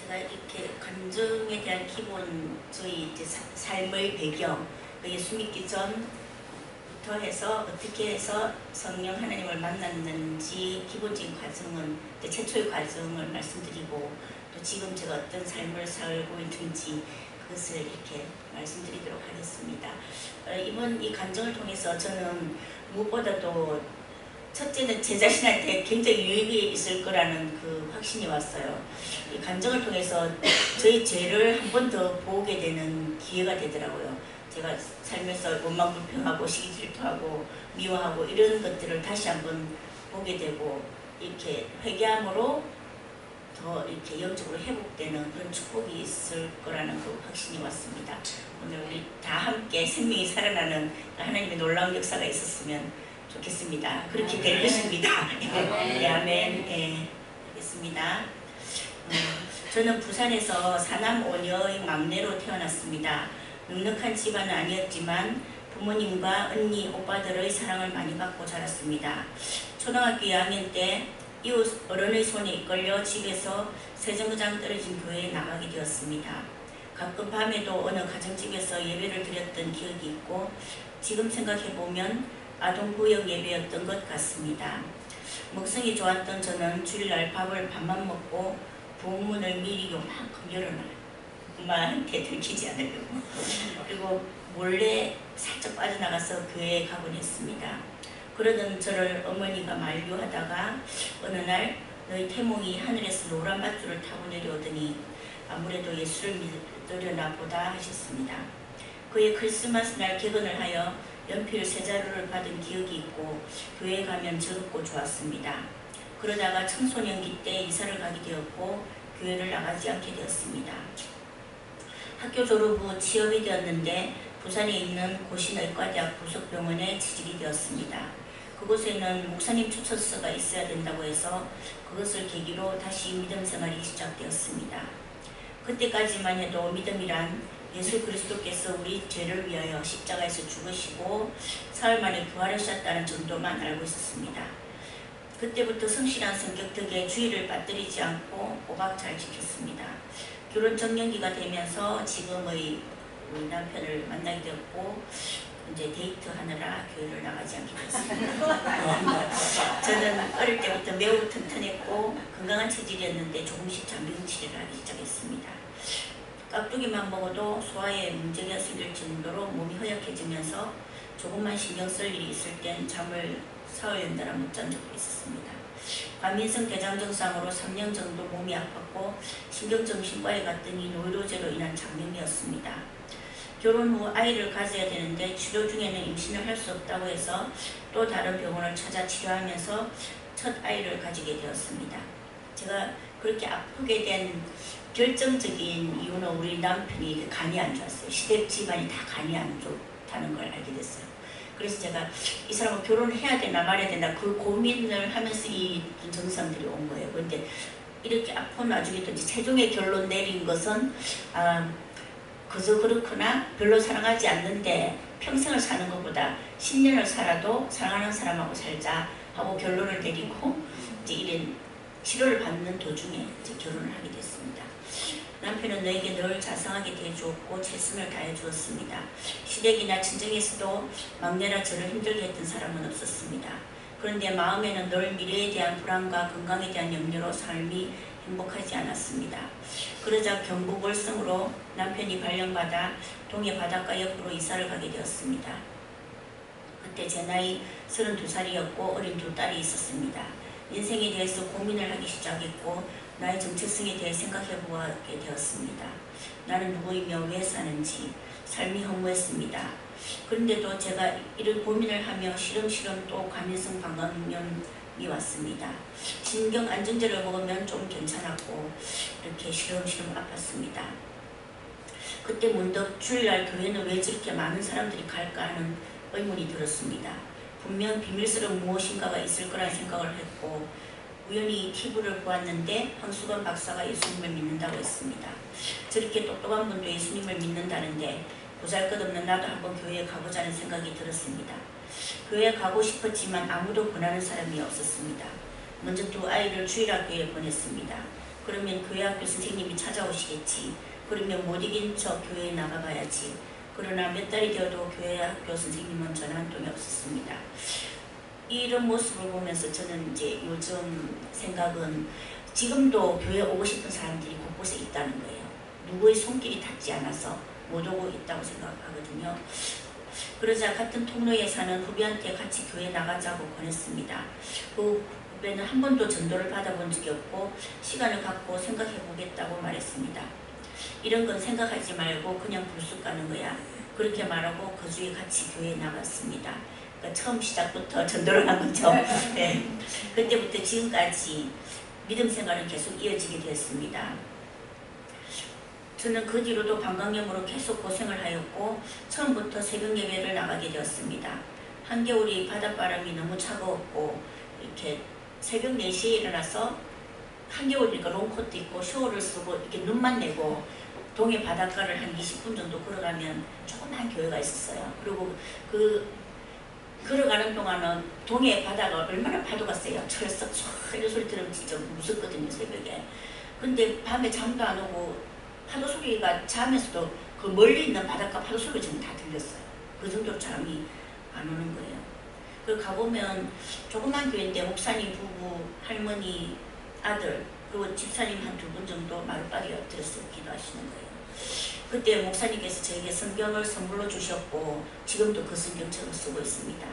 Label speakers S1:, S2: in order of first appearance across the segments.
S1: 제가 이렇게 감정에 대한 기본 저희 이제 삶의 배경, 예수 믿기 전부터 해서 어떻게 해서 성령 하나님을 만났는지 기본적인 과정은 최초의 과정을 말씀드리고 또 지금 제가 어떤 삶을 살고 있는지 그것을 이렇게 말씀드리도록 하겠습니다. 이번 이 감정을 통해서 저는 무엇보다도 첫째는 제 자신한테 굉장히 유익이 있을 거라는 그 확신이 왔어요. 이 감정을 통해서 저희 죄를 한 번 더 보게 되는 기회가 되더라고요. 제가 살면서 원망불평하고 시기질투하고 미워하고 이런 것들을 다시 한번 보게 되고 이렇게 회개함으로 더 이렇게 영적으로 회복되는 그런 축복이 있을 거라는 그 확신이 왔습니다. 오늘 우리 다 함께 생명이 살아나는 하나님의 놀라운 역사가 있었으면 좋겠습니다. 그렇게 될 것입니다. 네, 아멘. 네, 알겠습니다. 저는 부산에서 사남 5녀의 막내로 태어났습니다. 넉넉한 집안은 아니었지만 부모님과 언니, 오빠들의 사랑을 많이 받고 자랐습니다. 초등학교 2학년 때 이웃 어른의 손에 이끌려 집에서 세정거장 떨어진 교회에 나가게 되었습니다. 가끔 밤에도 어느 가정집에서 예배를 드렸던 기억이 있고 지금 생각해보면 아동구역 예배였던 것 같습니다. 먹성이 좋았던 저는 주일날 밥을 반만 먹고 부엌문을 미리 요만큼 열어놔요. 엄마한테 들키지 않으려고. 그리고 몰래 살짝 빠져나가서 교회에 가곤 했습니다. 그러던 저를 어머니가 만류하다가 어느 날 너희 태몽이 하늘에서 노란 밧줄을 타고 내려오더니 아무래도 예수를 믿으려나 보다 하셨습니다. 그의 크리스마스 날 개근을 하여 연필 3자루를 받은 기억이 있고 교회에 가면 즐겁고 좋았습니다. 그러다가 청소년기 때 이사를 가게 되었고 교회를 나가지 않게 되었습니다. 학교 졸업 후 취업이 되었는데 부산에 있는 고신의과대학 부속병원에 취직이 되었습니다. 그곳에는 목사님 추천서가 있어야 된다고 해서 그것을 계기로 다시 믿음 생활이 시작되었습니다. 그때까지만 해도 믿음이란 예수 그리스도께서 우리 죄를 위하여 십자가에서 죽으시고 사흘 만에 부활하셨다는 정도만 알고 있었습니다. 그때부터 성실한 성격 덕에 주의를 빠뜨리지 않고 꼬박 잘 지켰습니다. 결혼 정년기가 되면서 지금의 우리 남편을 만나게 되었고 이제 데이트하느라 교회를 나가지 않게 됐습니다. 저는 어릴 때부터 매우 튼튼했고 건강한 체질이었는데 조금씩 잔병 치료를 하기 시작했습니다. 깍두기만 먹어도 소화에 문제가 생길 정도로 몸이 허약해지면서 조금만 신경 쓸 일이 있을 땐 잠을 사흘 연달아 못 잔 적도 있었습니다. 과민성 대장 증상으로 3년 정도 몸이 아팠고 신경정신과에 갔더니 노이로제로 인한 장염이었습니다. 결혼 후 아이를 가져야 되는데 치료 중에는 임신을 할 수 없다고 해서 또 다른 병원을 찾아 치료하면서 첫 아이를 가지게 되었습니다. 제가 그렇게 아프게 된 결정적인 이유는 우리 남편이 간이 안 좋았어요. 시댁 집안이 다 간이 안 좋다는 걸 알게 됐어요. 그래서 제가 이 사람은 결혼해야 되나 말아야 되나 그 고민을 하면서 이 증상들이 온 거예요. 그런데 이렇게 아픈 와중에도 최종의 결론 내린 것은 그저 그렇구나 별로 사랑하지 않는데 평생을 사는 것보다 10년을 살아도 사랑하는 사람하고 살자 하고 결론을 내리고 이제 이런 치료를 받는 도중에 이제 결혼을 하게 됐습니다. 남편은 너에게 늘 자상하게 대해주었고 최선을 다해주었습니다. 시댁이나 친정에서도 막내라 저를 힘들게 했던 사람은 없었습니다. 그런데 마음에는 늘 미래에 대한 불안과 건강에 대한 염려로 삶이 행복하지 않았습니다. 그러자 경북 월성으로 남편이 발령받아 동해 바닷가 옆으로 이사를 가게 되었습니다. 그때 제 나이 32살이었고 어린 2딸이 있었습니다. 인생에 대해서 고민을 하기 시작했고 나의 정체성에 대해 생각해 보게 되었습니다. 나는 누구이며 왜 사는지 삶이 허무했습니다. 그런데도 제가 이런 고민을 하며 시름시름 또 과민성 방광염이 왔습니다. 신경 안정제를 먹으면 좀 괜찮았고 이렇게 시름시름 아팠습니다. 그때 문득 주일날 교회는 왜 저렇게 많은 사람들이 갈까 하는 의문이 들었습니다. 분명 비밀스러운 무엇인가가 있을 거란 생각을 했고 우연히 TV를 보았는데 황수건 박사가 예수님을 믿는다고 했습니다. 저렇게 똑똑한 분도 예수님을 믿는다는데 보잘것없는 나도 한번 교회에 가보자는 생각이 들었습니다. 교회에 가고 싶었지만 아무도 권하는 사람이 없었습니다. 먼저 2 아이를 주일학교에 보냈습니다. 그러면 교회 학교 선생님이 찾아오시겠지. 그러면 못 이긴 척 교회에 나가봐야지. 그러나 몇 달이 되어도 교회 학교 선생님은 전화 한 통이 없었습니다. 이런 모습을 보면서 저는 이제 요즘 생각은 지금도 교회에 오고 싶은 사람들이 곳곳에 있다는 거예요. 누구의 손길이 닿지 않아서 못 오고 있다고 생각하거든요. 그러자 같은 통로에 사는 후배한테 같이 교회 나가자고 권했습니다. 그 후배는 한 번도 전도를 받아본 적이 없고 시간을 갖고 생각해 보겠다고 말했습니다. 이런 건 생각하지 말고 그냥 불쑥 가는 거야. 그렇게 말하고 그 주에 같이 교회에 나갔습니다. 그러니까 처음 시작부터 전도를 한 거죠. 네. 그때부터 지금까지 믿음 생활은 계속 이어지게 되었습니다. 저는 그 뒤로도 방광염으로 계속 고생을 하였고 처음부터 새벽 예배를 나가게 되었습니다. 한겨울이 바닷바람이 너무 차가웠고 이렇게 새벽 4시에 일어나서 한겨울이니까 롱코트 입고 셔워를 쓰고 이렇게 눈만 내고 동해 바닷가를 한 20분 정도 걸어가면 조그만 교회가 있었어요. 그리고 그 걸어가는 동안은 동해 바다가 얼마나 파도가 세요. 철썩 이런 소리 들으면 진짜 무섭거든요, 새벽에. 근데 밤에 잠도 안 오고 파도 소리가 자면서도 그 멀리 있는 바닷가 파도 소리가 지금 다 들렸어요. 그 정도로 잠이 안 오는 거예요. 그리고 가보면 조그만 교회인데 목사님 부부, 할머니, 아들, 그리고 집사님 한 2분 정도 마룻박에 엎드려서 기도하시는 거예요. 그때 목사님께서 저에게 성경을 선물로 주셨고 지금도 그 성경책을 쓰고 있습니다.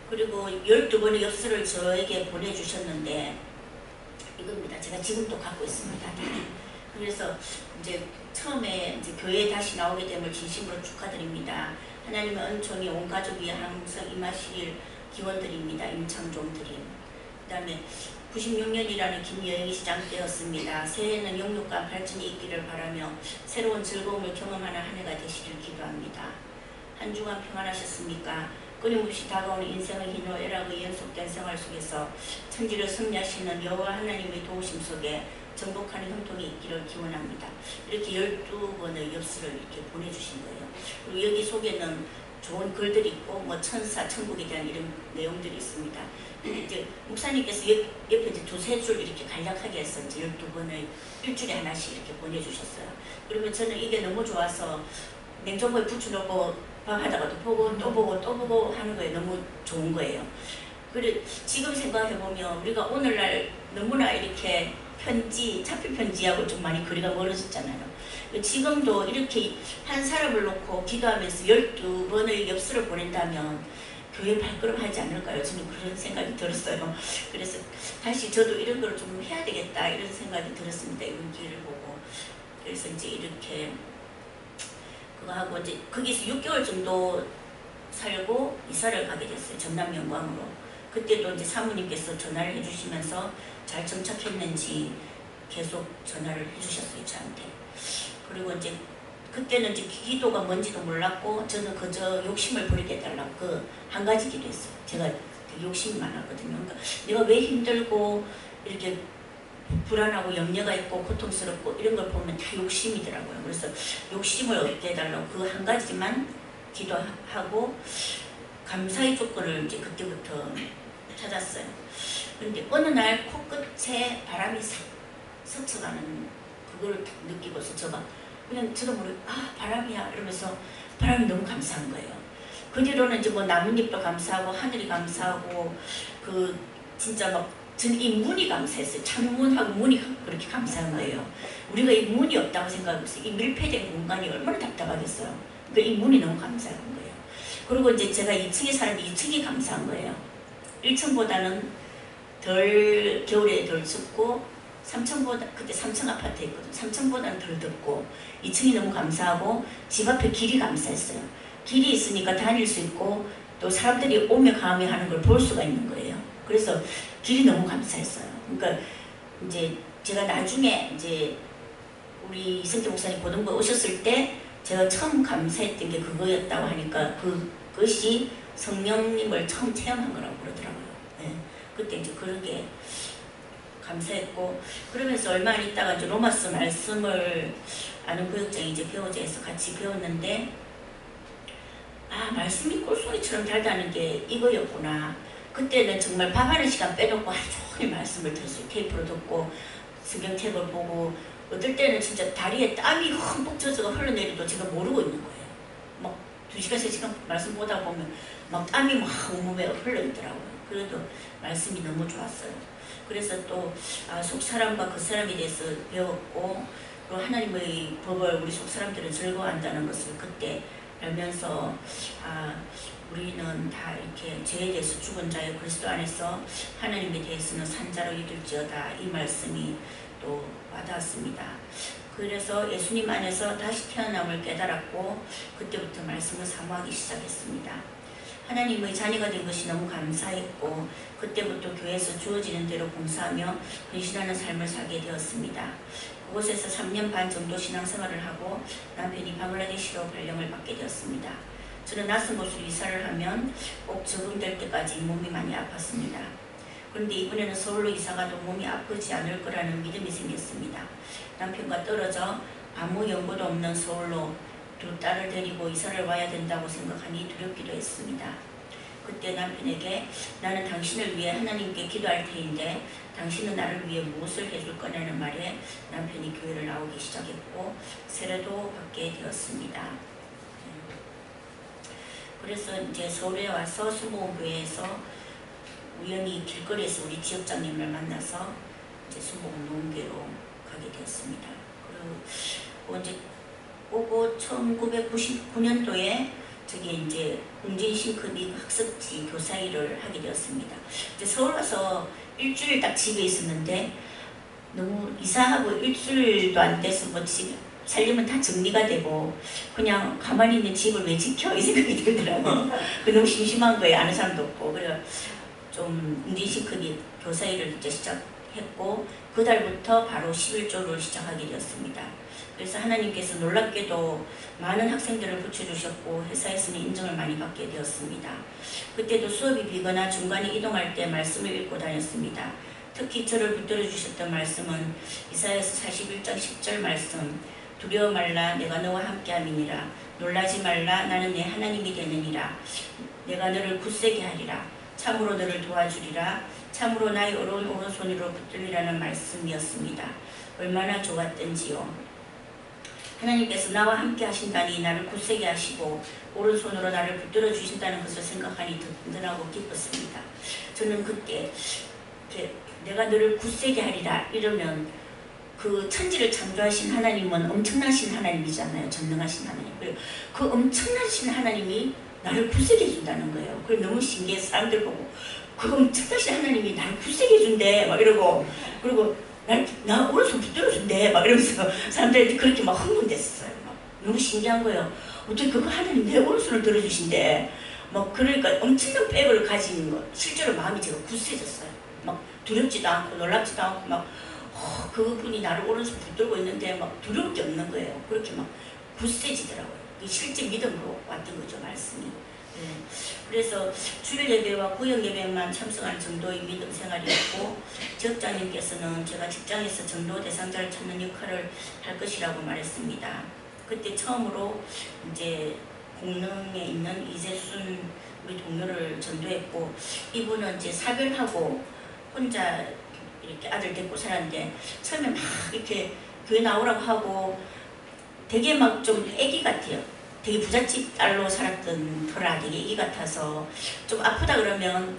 S1: 그리고 12번의 엽서를 저에게 보내주셨는데 이겁니다. 제가 지금도 갖고 있습니다. 그래서 이제 처음에 이제 교회에 다시 나오게 됨을 진심으로 축하드립니다. 하나님의 은총이 온 가족이 항상 임하시길 기원드립니다. 임창종드림. 그 다음에 96년이라는 긴 여행이 시작되었습니다. 새해에는 영육과 발전이 있기를 바라며 새로운 즐거움을 경험하는 한 해가 되시길 기도합니다. 한 주간 평안하셨습니까? 끊임없이 다가오는 인생의 희노애락의 연속된 생활 속에서 천지를 섭리하시는 여호와 하나님의 도우심 속에 정복하는 형통이 있기를 기원합니다. 이렇게 12번의 엽서를 이렇게 보내주신 거예요. 그리고 여기 속에는 좋은 글들이 있고 뭐 천사, 천국에 대한 이런 내용들이 있습니다. 이제 목사님께서 옆에 이제 2-3줄 이렇게 간략하게 해서 이제 12번을 일주일에 하나씩 이렇게 보내주셨어요. 그러면 저는 이게 너무 좋아서 냉장고에 붙여놓고 밥 하다가도 보고 또 보고 또 보고 하는 거에 너무 좋은 거예요. 그리고 지금 생각해보면 우리가 오늘날 너무나 이렇게 편지, 차필 편지하고 좀 많이 거리가 멀어졌잖아요. 지금도 이렇게 한 사람을 놓고 기도하면서 12번의 엽서를 보낸다면 교회 발걸음하지 않을까요? 저는 그런 생각이 들었어요. 그래서 다시 저도 이런 걸 좀 해야 되겠다 이런 생각이 들었습니다. 이번 기회를 보고. 그래서 이제 이렇게 그거 하고 이제 거기서 6개월 정도 살고 이사를 가게 됐어요. 전남 영광으로. 그때도 이제 사모님께서 전화를 해주시면서 잘 정착했는지 계속 전화를 해주셨어요, 저한테. 그리고 이제 그때는 이제 기도가 뭔지도 몰랐고 저는 그저 욕심을 부리게 해달라고 그 한 가지 기도했어요. 제가 되게 욕심이 많았거든요. 그러니까 내가 왜 힘들고 이렇게 불안하고 염려가 있고 고통스럽고 이런 걸 보면 다 욕심이더라고요. 그래서 욕심을 얻게 해달라고 그 한 가지만 기도하고 감사의 조건을 이제 그때부터 찾았어요. 그런데 어느 날 코끝에 바람이 싹 스쳐가는 그걸 느끼고서 제가 그냥 저도 모르게 아 바람이야 이러면서 바람이 너무 감사한 거예요. 그 뒤로는 이제 뭐 나뭇잎도 감사하고 하늘이 감사하고 그 진짜 막 저는 이 문이 감사했어요. 창문하고 문이 그렇게 감사한 거예요. 우리가 이 문이 없다고 생각하고 있어요. 이 밀폐된 공간이 얼마나 답답하겠어요. 그러니까 이 문이 너무 감사한 거예요. 그리고 이제 제가 2층에 사는데 2층이 감사한 거예요. 1층보다는 덜 겨울에 덜 춥고 3층보다 그때 3층 아파트에 있거든요. 3층보다는 덜 덥고 2층이 너무 감사하고 집 앞에 길이 감사했어요. 길이 있으니까 다닐 수 있고 또 사람들이 오며 가며 하는 걸 볼 수가 있는 거예요. 그래서 길이 너무 감사했어요. 그러니까 이제 제가 나중에 이제 우리 이승태 목사님 고등부에 오셨을 때 제가 처음 감사했던 게 그거였다고 하니까 그것이 성령님을 처음 체험한 거라고 그러더라고요. 네. 그때 이제 그런 게 감사했고 그러면서 얼마 안 있다가 이제 로마서 말씀을 아는 구역장이 이제 배우자에서 같이 배웠는데 아 말씀이 꿀송이처럼 달다는 게 이거였구나. 그때는 정말 밥하는 시간 빼놓고 하루 종일 말씀을 들었어요. 테이프로 듣고 성경책을 보고 어떨 때는 진짜 다리에 땀이 흠뻑 젖어가 흘러내려도 제가 모르고 있는 거예요. 막 2시간, 3시간 말씀 보다 보면 막 땀이 막 온몸에 흘러있더라고요. 그래도 말씀이 너무 좋았어요. 그래서 또 속사람과 겉사람에 대해서 배웠고 또 하나님의 법을 우리 속사람들은 즐거워한다는 것을 그때 알면서 우리는 다 이렇게 죄에 대해서 죽은 자여 그리스도 안에서 하나님에 대해서는 산자로 이룰지어다 이 말씀이 또 와닿았습니다. 그래서 예수님 안에서 다시 태어남을 깨달았고 그때부터 말씀을 사모하기 시작했습니다. 하나님의 자녀가 된 것이 너무 감사했고 그때부터 교회에서 주어지는 대로 봉사하며 헌신하는 삶을 살게 되었습니다. 그곳에서 3년 반 정도 신앙생활을 하고 남편이 방글라데시로 발령을 받게 되었습니다. 저는 낯선 곳으로 이사를 하면 꼭 적응될 때까지 몸이 많이 아팠습니다. 그런데 이번에는 서울로 이사가도 몸이 아프지 않을 거라는 믿음이 생겼습니다. 남편과 떨어져 아무 연고도 없는 서울로 두 딸을 데리고 이사를 와야 된다고 생각하니 두렵기도 했습니다. 그때 남편에게 나는 당신을 위해 하나님께 기도할 테인데 당신은 나를 위해 무엇을 해줄 거냐는 말에 남편이 교회를 나오기 시작했고 세례도 받게 되었습니다. 그래서 이제 서울에 와서 순복음교회에서 우연히 길거리에서 우리 지역장님을 만나서 이제 순복음 농계로 가게 되었습니다. 그리고 이제 오고 1999년도에 저기 이제 웅진싱크 및 학습지 교사 일을 하게 되었습니다. 이제 서울 와서 일주일 딱 집에 있었는데 너무 이사하고 일주일도 안 돼서 뭐 집 살림은 다 정리가 되고 그냥 가만히 있는 집을 왜 지켜 이 생각이 들더라고요. 너무 심심한 거예요. 아는 사람도 없고. 그래서 좀 웅진싱크 및 교사 일을 이제 시작했고 그 달부터 바로 11조를 시작하게 되었습니다. 그래서 하나님께서 놀랍게도 많은 학생들을 붙여주셨고 회사에서는 인정을 많이 받게 되었습니다. 그때도 수업이 비거나 중간에 이동할 때 말씀을 읽고 다녔습니다. 특히 저를 붙들어 주셨던 말씀은 이사야서 41장 10절 말씀 두려워 말라 내가 너와 함께함이니라 놀라지 말라 나는 내 하나님이 되느니라 내가 너를 굳세게 하리라 참으로 너를 도와주리라 참으로 나의 오른손으로 붙들리라는 말씀이었습니다. 얼마나 좋았던지요. 하나님께서 나와 함께 하신다니 나를 굳세게 하시고 오른손으로 나를 붙들어 주신다는 것을 생각하니 든든하고 기뻤습니다. 저는 그때 내가 너를 굳세게 하리라 이러면 그 천지를 창조하신 하나님은 엄청나신 하나님이잖아요. 전능하신 하나님. 그 엄청나신 하나님이 나를 굳세게 해준다는 거예요. 그래 너무 신기해서 사람들 보고 그 엄청나신 하나님이 나를 굳세게 해준대 막 이러고 그리고 나 오른손 붙들어준대 막 이러면서 사람들이 그렇게 막 흥분됐어요. 막 너무 신기한 거예요. 어떻게 그거 하나님 내 오른손을 들어주신대. 막 그러니까 엄청난 백을 가진 거 실제로 마음이 제가 굳세졌어요. 막 두렵지도 않고 놀랍지도 않고 막 그분이 나를 오른손 붙들고 있는데 막 두려울 게 없는 거예요. 그렇게 막 굳세지더라고요. 실제 믿음으로 왔던 거죠 말씀이. 네. 그래서 주일 예배와 구역 예배만 참석할 정도의 믿음 생활이었고 지역장님께서는 제가 직장에서 전도 대상자를 찾는 역할을 할 것이라고 말했습니다. 그때 처음으로 이제 공릉에 있는 이재순 우리 동료를 전도했고 이분은 이제 사별하고 혼자 이렇게 아들 데리고 살았는데 처음에 막 이렇게 교회 나오라고 하고 되게 막 좀 애기 같아요. 되게 부잣집 딸로 살았던 터라 되게 애기 같아서 좀 아프다 그러면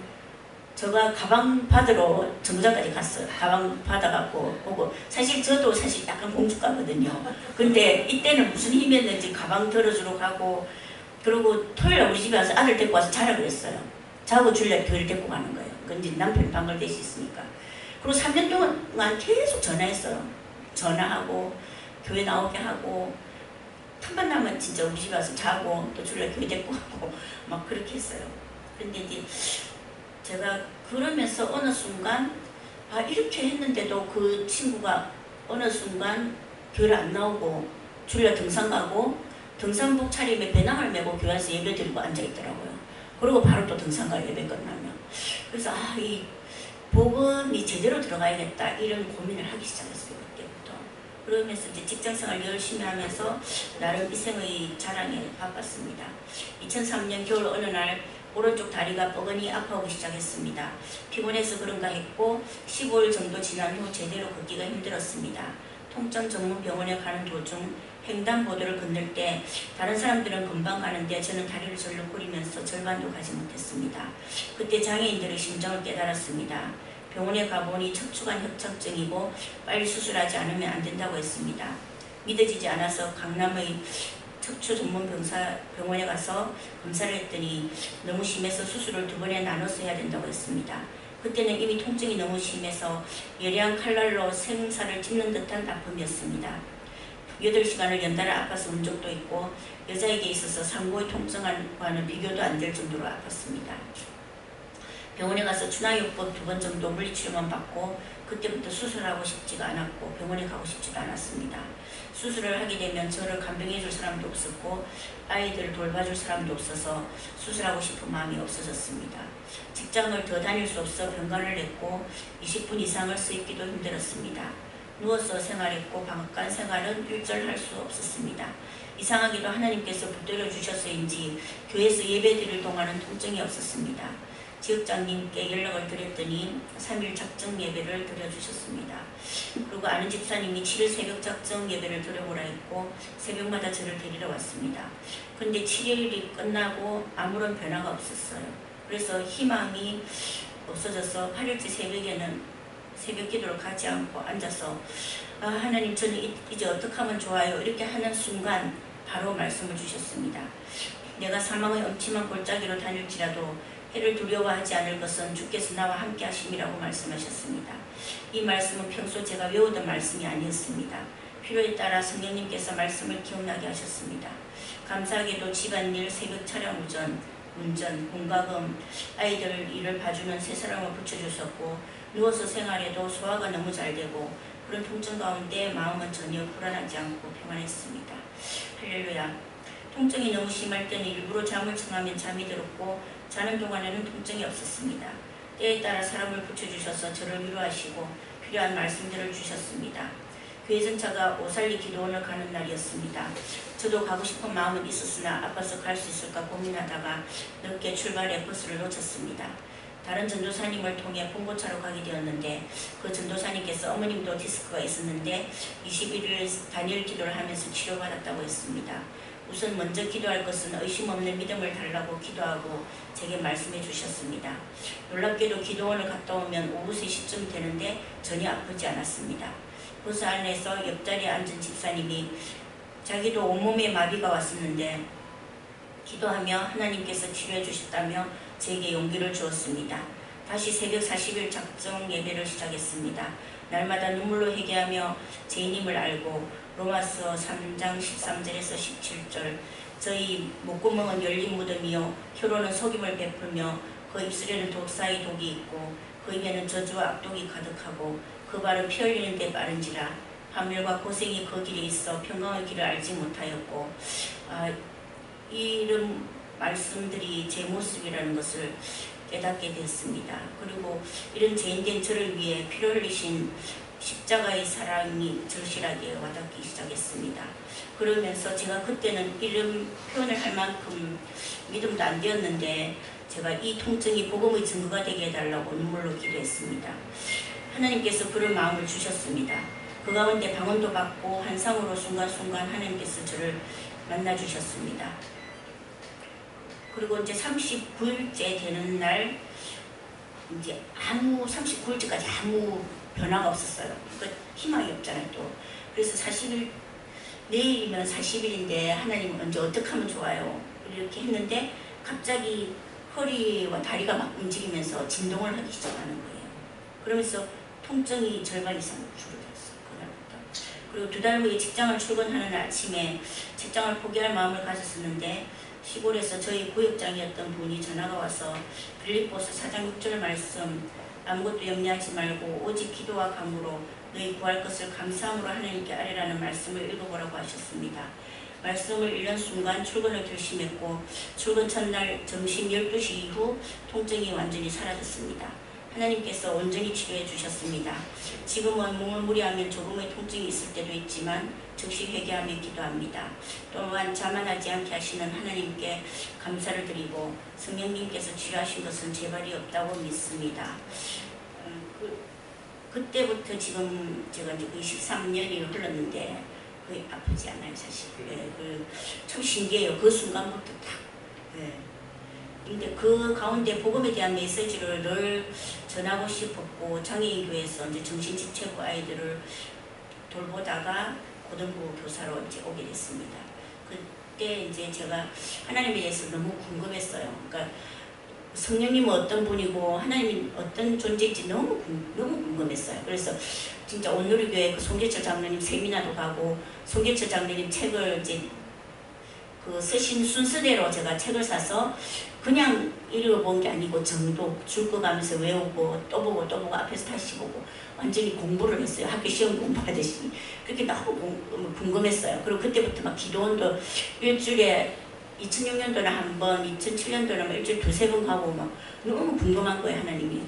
S1: 제가 가방 받으러 정부장까지 갔어요. 가방 받아갖고 오고 사실 저도 사실 약간 공주가거든요. 근데 이때는 무슨 힘이었는지 가방 들어주러 가고 그리고 토요일에 우리 집에 와서 아들 데리고 와서 자라 그랬어요. 자고 주일날 교회를 데리고 가는 거예요. 근데 남편이 방글라데시 있으니까. 그리고 3년 동안 계속 전화했어요. 전화하고 교회 나오게 하고 틈만 나면 진짜 우리 집에 와서 자고 또 주일날 교회 데리고 가고 막 그렇게 했어요. 근데 이제 제가 그러면서 어느 순간 이렇게 했는데도 그 친구가 어느 순간 교회를 안 나오고 주일날 등산 가고 등산복 차림에 배낭을 메고 교회 와서 예배 드리고 앉아있더라고요. 그리고 바로 또 등산 가요. 예배 끝나면. 그래서 이 복음이 제대로 들어가야겠다 이런 고민을 하기 시작했어요. 그때부터. 그러면서 이제 직장생활 열심히 하면서 나름 인생의 자랑에 바빴습니다. 2003년 겨울 어느 날 오른쪽 다리가 뻐근히 아파오기 시작했습니다. 피곤해서 그런가 했고 15일 정도 지난 후 제대로 걷기가 힘들었습니다. 통증 전문 병원에 가는 도중 횡단보도를 건널 때 다른 사람들은 금방 가는데 저는 다리를 절룩거리면서 절반도 가지 못했습니다. 그때 장애인들의 심정을 깨달았습니다. 병원에 가보니 척추관 협착증이고 빨리 수술하지 않으면 안 된다고 했습니다. 믿어지지 않아서 강남의 척추 전문 병원에 가서 검사를 했더니 너무 심해서 수술을 2번에 나눠서 해야 된다고 했습니다. 그때는 이미 통증이 너무 심해서 예리한 칼날로 생사를 찝는 듯한 아픔이었습니다. 8시간을 연달아 아파서 운 적도 있고 여자에게 있어서 상고의 통증과는 비교도 안 될 정도로 아팠습니다. 병원에 가서 준하요법 2번 정도 물리치료만 받고 그때부터 수술하고 싶지가 않았고 병원에 가고 싶지도 않았습니다. 수술을 하게 되면 저를 간병해 줄 사람도 없었고 아이들을 돌봐줄 사람도 없어서 수술하고 싶은 마음이 없어졌습니다. 직장을 더 다닐 수 없어 병간을 했고 20분 이상을 서 있기도 힘들었습니다. 누워서 생활했고 방앗간 생활은 일절 할 수 없었습니다. 이상하게도 하나님께서 붙들어 주셔서인지 교회에서 예배드릴 동안은 통증이 없었습니다. 지역장님께 연락을 드렸더니 3일 작정 예배를 드려주셨습니다. 그리고 아는 집사님이 7일 새벽 작정 예배를 드려보라 했고 새벽마다 저를 데리러 왔습니다. 그런데 7일이 끝나고 아무런 변화가 없었어요. 그래서 희망이 없어져서 8일째 새벽에는 새벽 기도를 가지 않고 앉아서 하나님 저는 이제 어떻게 하면 좋아요? 이렇게 하는 순간 바로 말씀을 주셨습니다. 내가 사망의 엄침한 골짜기로 다닐지라도 해를 두려워하지 않을 것은 주께서 나와 함께 하심이라고 말씀하셨습니다. 이 말씀은 평소 제가 외우던 말씀이 아니었습니다. 필요에 따라 성령님께서 말씀을 기억나게 하셨습니다. 감사하게도 집안일, 새벽 차량 운전, 공과금, 아이들 일을 봐주는 세 사람을 붙여주셨고 누워서 생활해도 소화가 너무 잘 되고 그런 통증 가운데 마음은 전혀 불안하지 않고 평안했습니다. 할렐루야. 통증이 너무 심할 때는 일부러 잠을 청하면 잠이 들었고 자는 동안에는 통증이 없었습니다. 때에 따라 사람을 붙여주셔서 저를 위로하시고 필요한 말씀들을 주셨습니다. 교회 전차가 오살리 기도원을 가는 날이었습니다. 저도 가고 싶은 마음은 있었으나 아파서 갈 수 있을까 고민하다가 늦게 출발해 버스를 놓쳤습니다. 다른 전도사님을 통해 봉고차로 가게 되었는데 그 전도사님께서 어머님도 디스크가 있었는데 21일 단일 기도를 하면서 치료받았다고 했습니다. 우선 먼저 기도할 것은 의심 없는 믿음을 달라고 기도하고 제게 말씀해 주셨습니다. 놀랍게도 기도원을 갔다 오면 오후 3시쯤 되는데 전혀 아프지 않았습니다. 버스 안에서 옆자리에 앉은 집사님이 자기도 온몸에 마비가 왔었는데 기도하며 하나님께서 치료해 주셨다며 제게 용기를 주었습니다. 다시 새벽 40일 작정 예배를 시작했습니다. 날마다 눈물로 회개하며 죄인임을 알고 로마서 3장 13절에서 17절 저희 목구멍은 열린 무덤이요 혀로는 속임을 베풀며 그 입술에는 독사의 독이 있고 그 입에는 저주와 악독이 가득하고 그 발은 피 흘리는 데 빠른지라 함멸과 고생이 그 길에 있어 평강의 길을 알지 못하였고 이런 말씀들이 제 모습이라는 것을 깨닫게 됐습니다. 그리고 이런 죄인된 저를 위해 피를 흘리신 십자가의 사랑이 절실하게 와닿기 시작했습니다. 그러면서 제가 그때는 이런 표현을 할 만큼 믿음도 안 되었는데 제가 이 통증이 복음의 증거가 되게 해달라고 눈물로 기도했습니다. 하나님께서 그런 마음을 주셨습니다. 그 가운데 방언도 받고 환상으로 순간순간 하나님께서 저를 만나주셨습니다. 그리고 이제 39일째 되는 날 이제 39일째까지 아무 변화가 없었어요. 그러니까 희망이 없잖아요 또. 그래서 40일 내일이면 40일인데 하나님은 언제 어떻게 하면 좋아요? 이렇게 했는데 갑자기 허리와 다리가 막 움직이면서 진동을 하기 시작하는 거예요. 그러면서 통증이 절반 이상 줄어들었어요. 그날부터. 그리고 2달 후에 직장을 출근하는 아침에 직장을 포기할 마음을 가졌었는데 시골에서 저희 구역장이었던 분이 전화가 와서 빌립보서 4장 6절 말씀 아무것도 염려하지 말고 오직 기도와 간구로 너희 구할 것을 감사함으로 하나님께 아뢰라는 말씀을 읽어보라고 하셨습니다. 말씀을 읽는 순간 출근을 결심했고 출근 첫날 점심 12시 이후 통증이 완전히 사라졌습니다. 하나님께서 온전히 치료해 주셨습니다. 지금은 몸을 무리하면 조금의 통증이 있을 때도 있지만 즉시 회개하며 기도합니다. 또한 자만하지 않게 하시는 하나님께 감사를 드리고 성령님께서 치료하신 것은 재발이 없다고 믿습니다. 그때부터 지금 제가 이제 13년이 흘렀는데 거의 아프지 않아요, 사실. 참 신기해요. 그 순간부터 딱. 근데 그 가운데 복음에 대한 메시지를 늘 전하고 싶었고, 장애인교회에서 이제 정신지체부 아이들을 돌보다가 고등부 교사로 이제 오게 됐습니다. 그때 이제 제가 하나님에 대해서 너무 궁금했어요. 그러니까 성령님은 어떤 분이고 하나님이 어떤 존재인지 너무 궁금했어요. 그래서 진짜 온누리교회 그 송계철 장로님 세미나도 가고, 송계철 장로님 책을 이제 그 쓰신 순서대로 제가 책을 사서 그냥 읽어본 게 아니고 정독 줄거가면서 외우고 또 보고 앞에서 다시 보고 완전히 공부를 했어요. 학교 시험 공부하듯이. 그렇게 너무 궁금했어요. 그리고 그때부터 막 기도원도 일주일에 2006년도나 한 번, 2007년도나 일주일 두세 번 가고 막 너무 궁금한 거예요, 하나님이.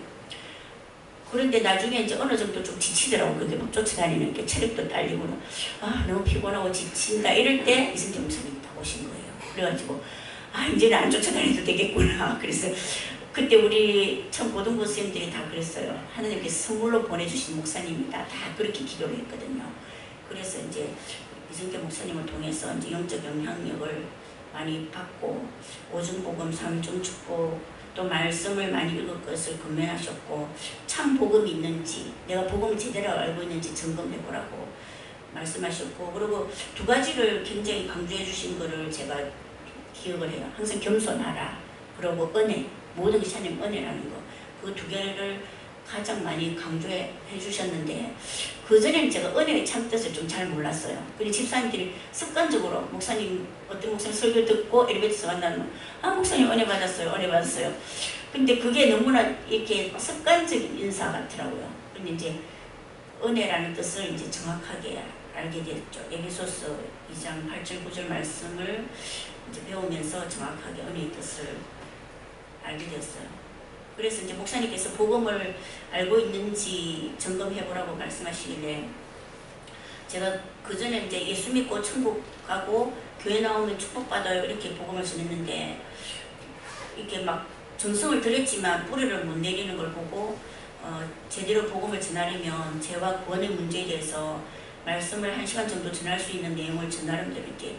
S1: 그런데 나중에 이제 어느 정도 좀 지치더라고. 그렇게 막 쫓아다니는 게 체력도 딸리고, 너무 피곤하고 지친다. 이럴 때 이승재 목사님이 딱 오신 거예요. 그래가지고, 이제는 안 쫓아다녀도 되겠구나. 그래서 그때 우리 참 고등부 선생님들이 다 그랬어요. 하나님께서 선물로 보내주신 목사님이다. 다 그렇게 기도를 했거든요. 그래서 이제 이승재 목사님을 통해서 이제 영적 영향력을 많이 받고, 오중복음, 삼중축복, 또 말씀을 많이 읽을 것을 권면하셨고, 참 복음이 있는지, 내가 복음을 제대로 알고 있는지 점검해보라고 말씀하셨고, 그리고 두 가지를 굉장히 강조해 주신 거를 제가 기억을 해요. 항상 겸손하라, 그리고 은혜, 모든 것이 하나님 은혜라는 거. 그 두 개를 가장 많이 강조해 주셨는데, 그전에는 제가 은혜의 참 뜻을 좀 잘 몰랐어요. 그리고 집사님들이 습관적으로 어떤 목사님 설교 듣고 엘리베이터에서 만나면 목사님 은혜 받았어요. 근데 그게 너무나 이렇게 습관적인 인사 같더라고요. 근데 이제 은혜라는 뜻을 이제 정확하게 알게 됐죠. 에베소서 2장 8절 9절 말씀을 이제 배우면서 정확하게 은혜의 뜻을 알게 되었어요. 그래서 이제 목사님께서 복음을 알고 있는지 점검해보라고 말씀하시길래, 제가 그 전에 이제 예수 믿고 천국 가고 교회 나오면 축복받아요 이렇게 복음을 전했는데, 이렇게 막 정성을 들였지만 뿌리를 못 내리는 걸 보고, 제대로 복음을 전하려면 죄와 구원의 문제에 대해서 말씀을 1시간 정도 전할 수 있는 내용을 저 나름대로 이렇게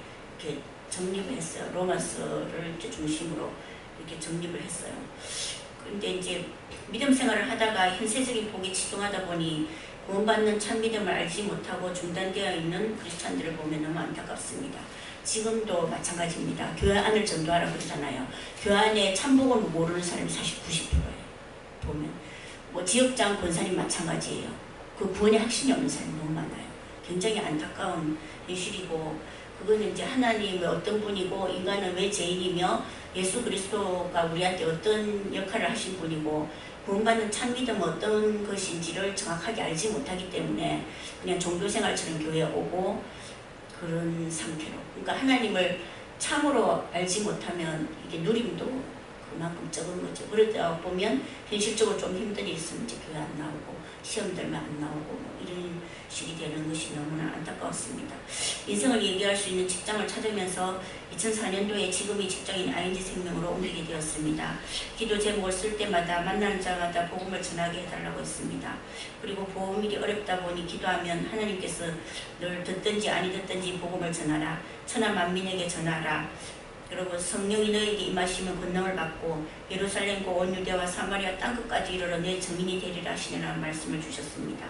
S1: 정립을 했어요. 로마서를 이제 중심으로 이렇게 정립을 했어요. 근데 이제 믿음 생활을 하다가 현세적인 복에 치중하다 보니 구원받는 참 믿음을 알지 못하고 중단되어 있는 크리스찬들을 보면 너무 안타깝습니다. 지금도 마찬가지입니다. 교회 안을 전도하라고 그러잖아요. 교회 안에 참 복음을 모르는 사람이 사실 90%예요. 보면 뭐 지역장 권사님 마찬가지예요. 그 구원의 확신이 없는 사람이 너무 많아요. 굉장히 안타까운 현실이고, 그거는 이제 하나님의 어떤 분이고 인간은 왜 죄인이며 예수 그리스도가 우리한테 어떤 역할을 하신 분이고 구원받는 참 믿음은 어떤 것인지를 정확하게 알지 못하기 때문에 그냥 종교생활처럼 교회에 오고 그런 상태로, 그러니까 하나님을 참으로 알지 못하면 이게 누림도 그만큼 적은 거죠. 그러다 보면 현실적으로 좀 힘든 일 있으면 이제 교회 안 나오고 시험들만 안 나오고 뭐 이런 식이 되는 것이 너무나 안타까웠습니다. 인생을 얘기할 수 있는 직장을 찾으면서 2004년도에 지금의 직장인 ING 생명으로 옮기게 되었습니다. 기도 제목을 쓸 때마다 만나는 자마다 복음을 전하게 해달라고 했습니다. 그리고 보험일이 어렵다 보니 기도하면 하나님께서 늘 듣든지 아니 듣든지 복음을 전하라, 천하 만민에게 전하라, 그리고 성령이 너에게 임하시면 권능을 받고 예루살렘과 온 유대와 사마리아 땅끝까지 이르러 내 증인이 되리라 하시느라는 말씀을 주셨습니다.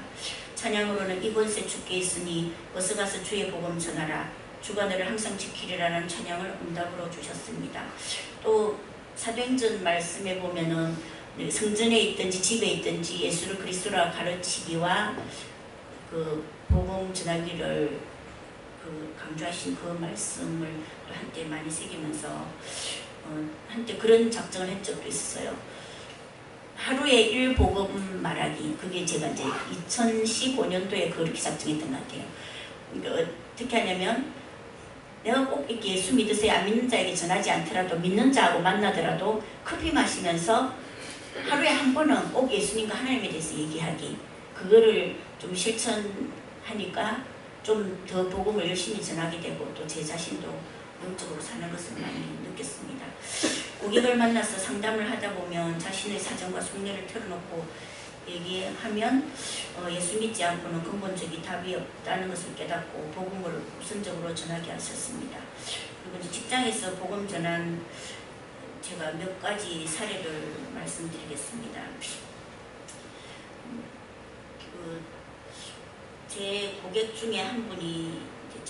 S1: 찬양으로는 이곳에 주께 있으니 어서 가서 주의 복음 전하라, 주가 너를 항상 지키리라는 찬양을 응답으로 주셨습니다. 또 사도행전 말씀에 보면은 성전에 있든지 집에 있든지 예수를 그리스도라 가르치기와 그 복음 전하기를 강조하신 그 말씀을 또 한때 많이 새기면서 한때 그런 작정을 한 적도 있었어요. 하루에 1복음 말하기. 그게 제가 이제 2015년도에 그렇게 작정했던 것 같아요. 그러니까 어떻게 하냐면 내가 꼭 이렇게 예수 믿으세요 안 믿는 자에게 전하지 않더라도 믿는 자하고 만나더라도 커피 마시면서 하루에 한 번은 꼭 예수님과 하나님에 대해서 얘기하기. 그거를 좀 실천하니까 좀 더 복음을 열심히 전하게 되고 또 제 자신도 영적으로 사는 것을 많이 느꼈습니다. 고객을 만나서 상담을 하다 보면 자신의 사정과 속내를 털어놓고 얘기하면 예수 믿지 않고는 근본적인 답이 없다는 것을 깨닫고 복음을 우선적으로 전하게 하셨습니다. 그리고 이제 직장에서 복음 전한 제가 몇 가지 사례를 말씀드리겠습니다. 제 고객 중에 한 분이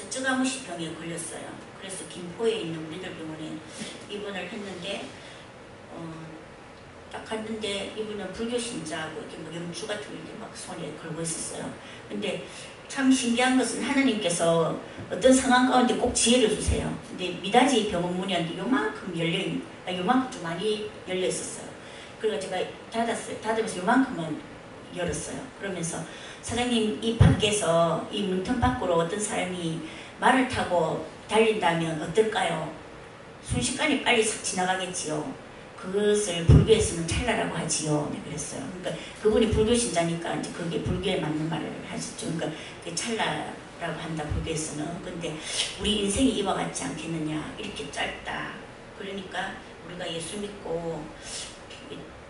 S1: 쯔가무시병에 걸렸어요. 그래서 김포에 있는 우리들 병원에 입원을 했는데 딱 갔는데 이분은 불교 신자하고 이렇게 뭐 염주 같은 거 이렇게 막 손에 걸고 있었어요. 근데 참 신기한 것은 하나님께서 어떤 상황 가운데 꼭 지혜를 주세요. 근데 미닫이 병원 문이 요만큼 요만큼 좀 많이 열려 있었어요. 그래서 제가 닫으면서 요만큼은 열었어요. 그러면서 사장님, 이 밖에서 이 문틈 밖으로 어떤 사람이 말을 타고 달린다면 어떨까요? 순식간에 빨리 싹 지나가겠지요. 그것을 불교에서는 찰나라고 하지요. 네, 그랬어요. 그러니까 그분이 불교 신자니까 이제 그게 불교에 맞는 말을 하셨죠. 그러니까 그게 찰나라고 한다, 불교에서는. 근데 우리 인생이 이와 같지 않겠느냐, 이렇게 짧다. 그러니까 우리가 예수 믿고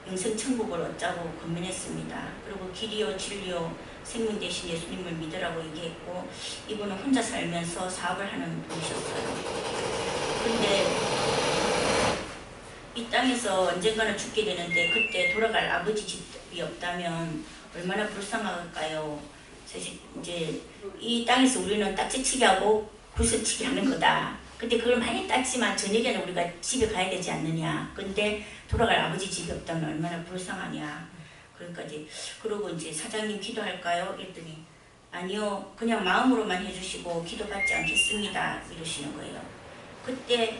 S1: 영생 천국을 얻자고 권면했습니다. 그리고 길이요 진리요 생명 대신 예수님을 믿으라고 얘기했고, 이분은 혼자 살면서 사업을 하는 분이셨어요. 근데 이 땅에서 언젠가는 죽게 되는데 그때 돌아갈 아버지 집이 없다면 얼마나 불쌍할까요? 이제 이 땅에서 우리는 딱지치기 하고 구슬치기 하는 거다. 근데 그걸 많이 땄지만 저녁에는 우리가 집에 가야 되지 않느냐. 근데 돌아갈 아버지 집이 없다면 얼마나 불쌍하냐. 그러니까 그러고 이제 사장님 기도할까요? 이랬더니 아니요, 그냥 마음으로만 해주시고 기도받지 않겠습니다. 이러시는 거예요. 그때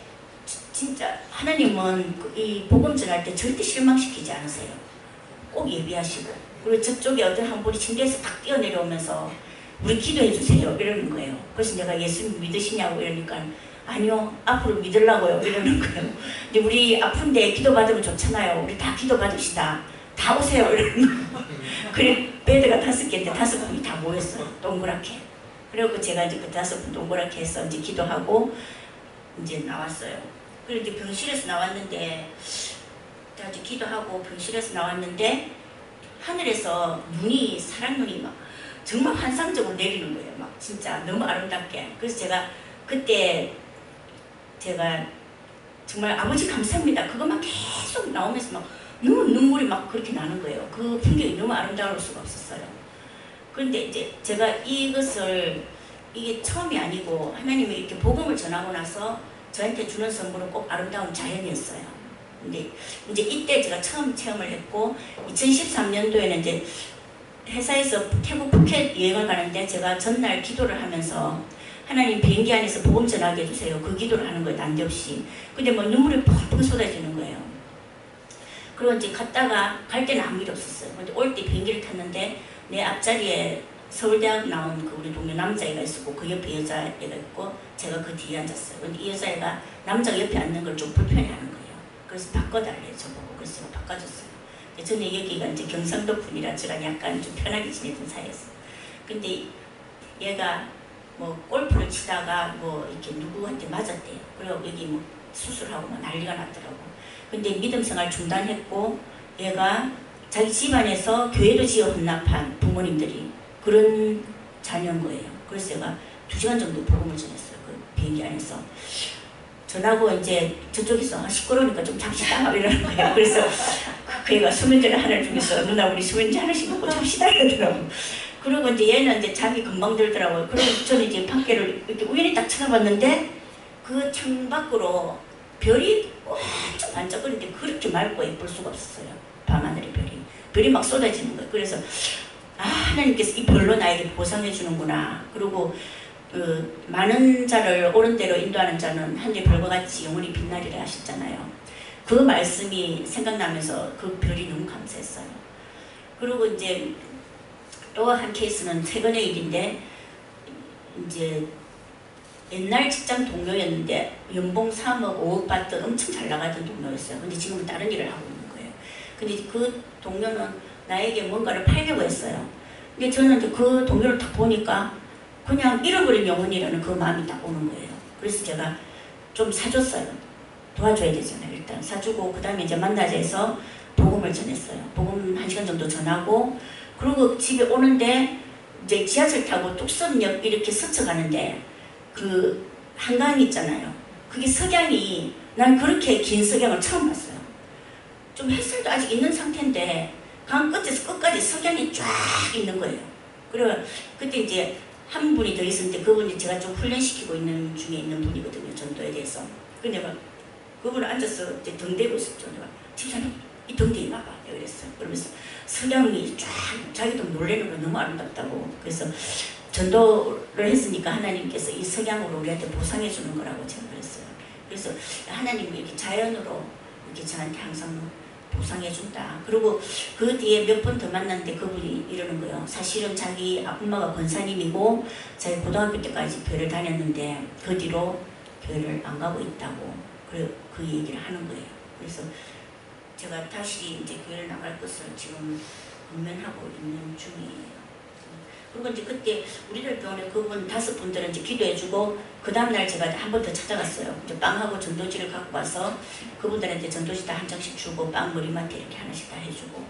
S1: 진짜 하나님은 이 복음 전할 때 절대 실망시키지 않으세요. 꼭 예비하시고. 그리고 저쪽에 어떤 한 분이 침대에서 탁 뛰어내려오면서 우리 기도해 주세요 이러는 거예요. 그래서 내가 예수 믿으시냐고 이러니까 아니요, 앞으로 믿으려고요 이러는 거예요. 근데 우리 아픈데 기도받으면 좋잖아요. 우리 다 기도받읍시다. 다 오세요 이러는 거예요. 그래 베드가 5개인데 5분이 다 모였어요. 동그랗게. 그리고 제가 이제 그 5분 동그랗게 해서 이제 기도하고 이제 나왔어요. 그리고 이제 병실에서 나왔는데 이제 기도하고 병실에서 나왔는데 하늘에서 눈이 사랑 눈이 막 정말 환상적으로 내리는 거예요. 막 진짜 너무 아름답게. 그래서 제가 그때 제가 정말 아버지 감사합니다. 그것만 계속 나오면서 막 너무 눈물이 막 그렇게 나는 거예요. 그 풍경이 너무 아름다울 수가 없었어요. 그런데 이제 제가 이것을 이게 처음이 아니고 하나님이 이렇게 복음을 전하고 나서 저한테 주는 선물은 꼭 아름다운 자연이었어요. 근데 이제 이때 제가 처음 체험을 했고 2013년도에는 이제 회사에서 태국 푸켓 여행을 가는데 제가 전날 기도를 하면서 하나님 비행기 안에서 복음 전하게 해주세요. 그 기도를 하는 거예요. 난데없이. 근데 뭐 눈물이 펑펑 쏟아지는 거예요. 그리고 이제 갔다가 갈 때는 아무 일 없었어요. 근데 올 때 비행기를 탔는데 내 앞자리에 서울대학 나온 그 우리 동료 남자애가 있었고 그 옆에 여자애가 있고 제가 그 뒤에 앉았어요. 근데 이 여자애가 남자가 옆에 앉는 걸 좀 불편해하는 거예요. 그래서 바꿔달래 저보고. 그래서 제가 바꿔줬어요. 저는 여기가 이제 경상도 분이라 저랑 약간 좀 편하게 지내던 사이였어요. 근데 얘가 뭐 골프를 치다가 뭐 이렇게 누구한테 맞았대요. 그리고 여기 뭐 수술하고 막 난리가 났더라고. 근데 믿음 생활 중단했고 얘가 자기 집안에서 교회도 지어 혼납한 부모님들이 그런 자녀인 거예요. 그래서 제가 2시간 정도 복음을 전했어요. 그 비행기 안에서. 전하고 이제 저쪽에서 시끄러우니까 좀 잡시다 이러는 거예요. 그래서 그 애가 수면제를 하나 중에서 누나 우리 수면제 하나씩 먹고 잡시다 이러더라고. 그리고 이제 얘는 이제 잠이 금방 들더라고요. 그리고 저는 이제 밖에를 이렇게 우연히 딱 쳐다봤는데 그 창 밖으로 별이 완전 반짝거리는데 그렇게 맑고 예쁠 수가 없었어요. 밤하늘의 별이 막 쏟아지는 거예요. 그래서 아, 하나님께서 이 별로 나에게 보상해 주는구나. 그리고 많은 자를 옳은 대로 인도하는 자는 하늘의 별과 같이 영원히 빛나리라 하셨잖아요. 그 말씀이 생각나면서 그 별이 너무 감사했어요. 그리고 이제 또 한 케이스는 최근의 일인데 이제 옛날 직장 동료였는데 연봉 3억 5억 받던 엄청 잘 나가던 동료였어요. 근데 지금은 다른 일을 하고 있는 거예요. 근데 그 동료는 나에게 뭔가를 팔려고 했어요. 근데 저는 이제 그 동료를 딱 보니까 그냥 잃어버린 영혼이라는 그 마음이 딱 오는 거예요. 그래서 제가 좀 사줬어요. 도와줘야 되잖아요. 일단 사주고 그 다음에 이제 만나자 해서 복음을 전했어요. 복음 1시간 정도 전하고 그리고 집에 오는데 이제 지하철 타고 뚝섬역 이렇게 스쳐가는데 그 한강 있잖아요. 그게 석양이 난 그렇게 긴 석양을 처음 봤어요. 좀 햇살도 아직 있는 상태인데 강 끝에서 끝까지 석양이 쫙 있는 거예요. 그리고 그때 이제 한 분이 더 있었는데 그분이 제가 좀 훈련시키고 있는 중에 있는 분이거든요. 전도에 대해서. 근데 막 그분 앉아서 이제 등 대고 있었죠. 내가 집사님 이 등 대에 봐봐. 그랬어요. 그러면서 석양이 쫙 자기도 놀래는 거 너무 아름답다고. 그래서 전도를 했으니까 하나님께서 이 석양으로 우리한테 보상해 주는 거라고 제가 그랬어요. 그래서 하나님이 이렇게 자연으로 이렇게 저한테 항상 보상해 준다. 그리고 그 뒤에 몇 번 더 만났는데 그분이 이러는 거예요. 사실은 자기 엄마가 권사님이고 자기 고등학교 때까지 교회를 다녔는데 그 뒤로 교회를 안 가고 있다고 그 얘기를 하는 거예요. 그래서 제가 다시 이제 교회를 나갈 것을 지금 고민하고 있는 중이에요. 그리고 이제 그때 우리들 병원에 그분 5분들은 이제 기도해주고 그 다음날 제가 한 번 더 찾아갔어요. 이제 빵하고 전도지를 갖고 와서 그분들한테 전도지 다 한 장씩 주고 빵 머리맡에 이렇게 하나씩 다 해주고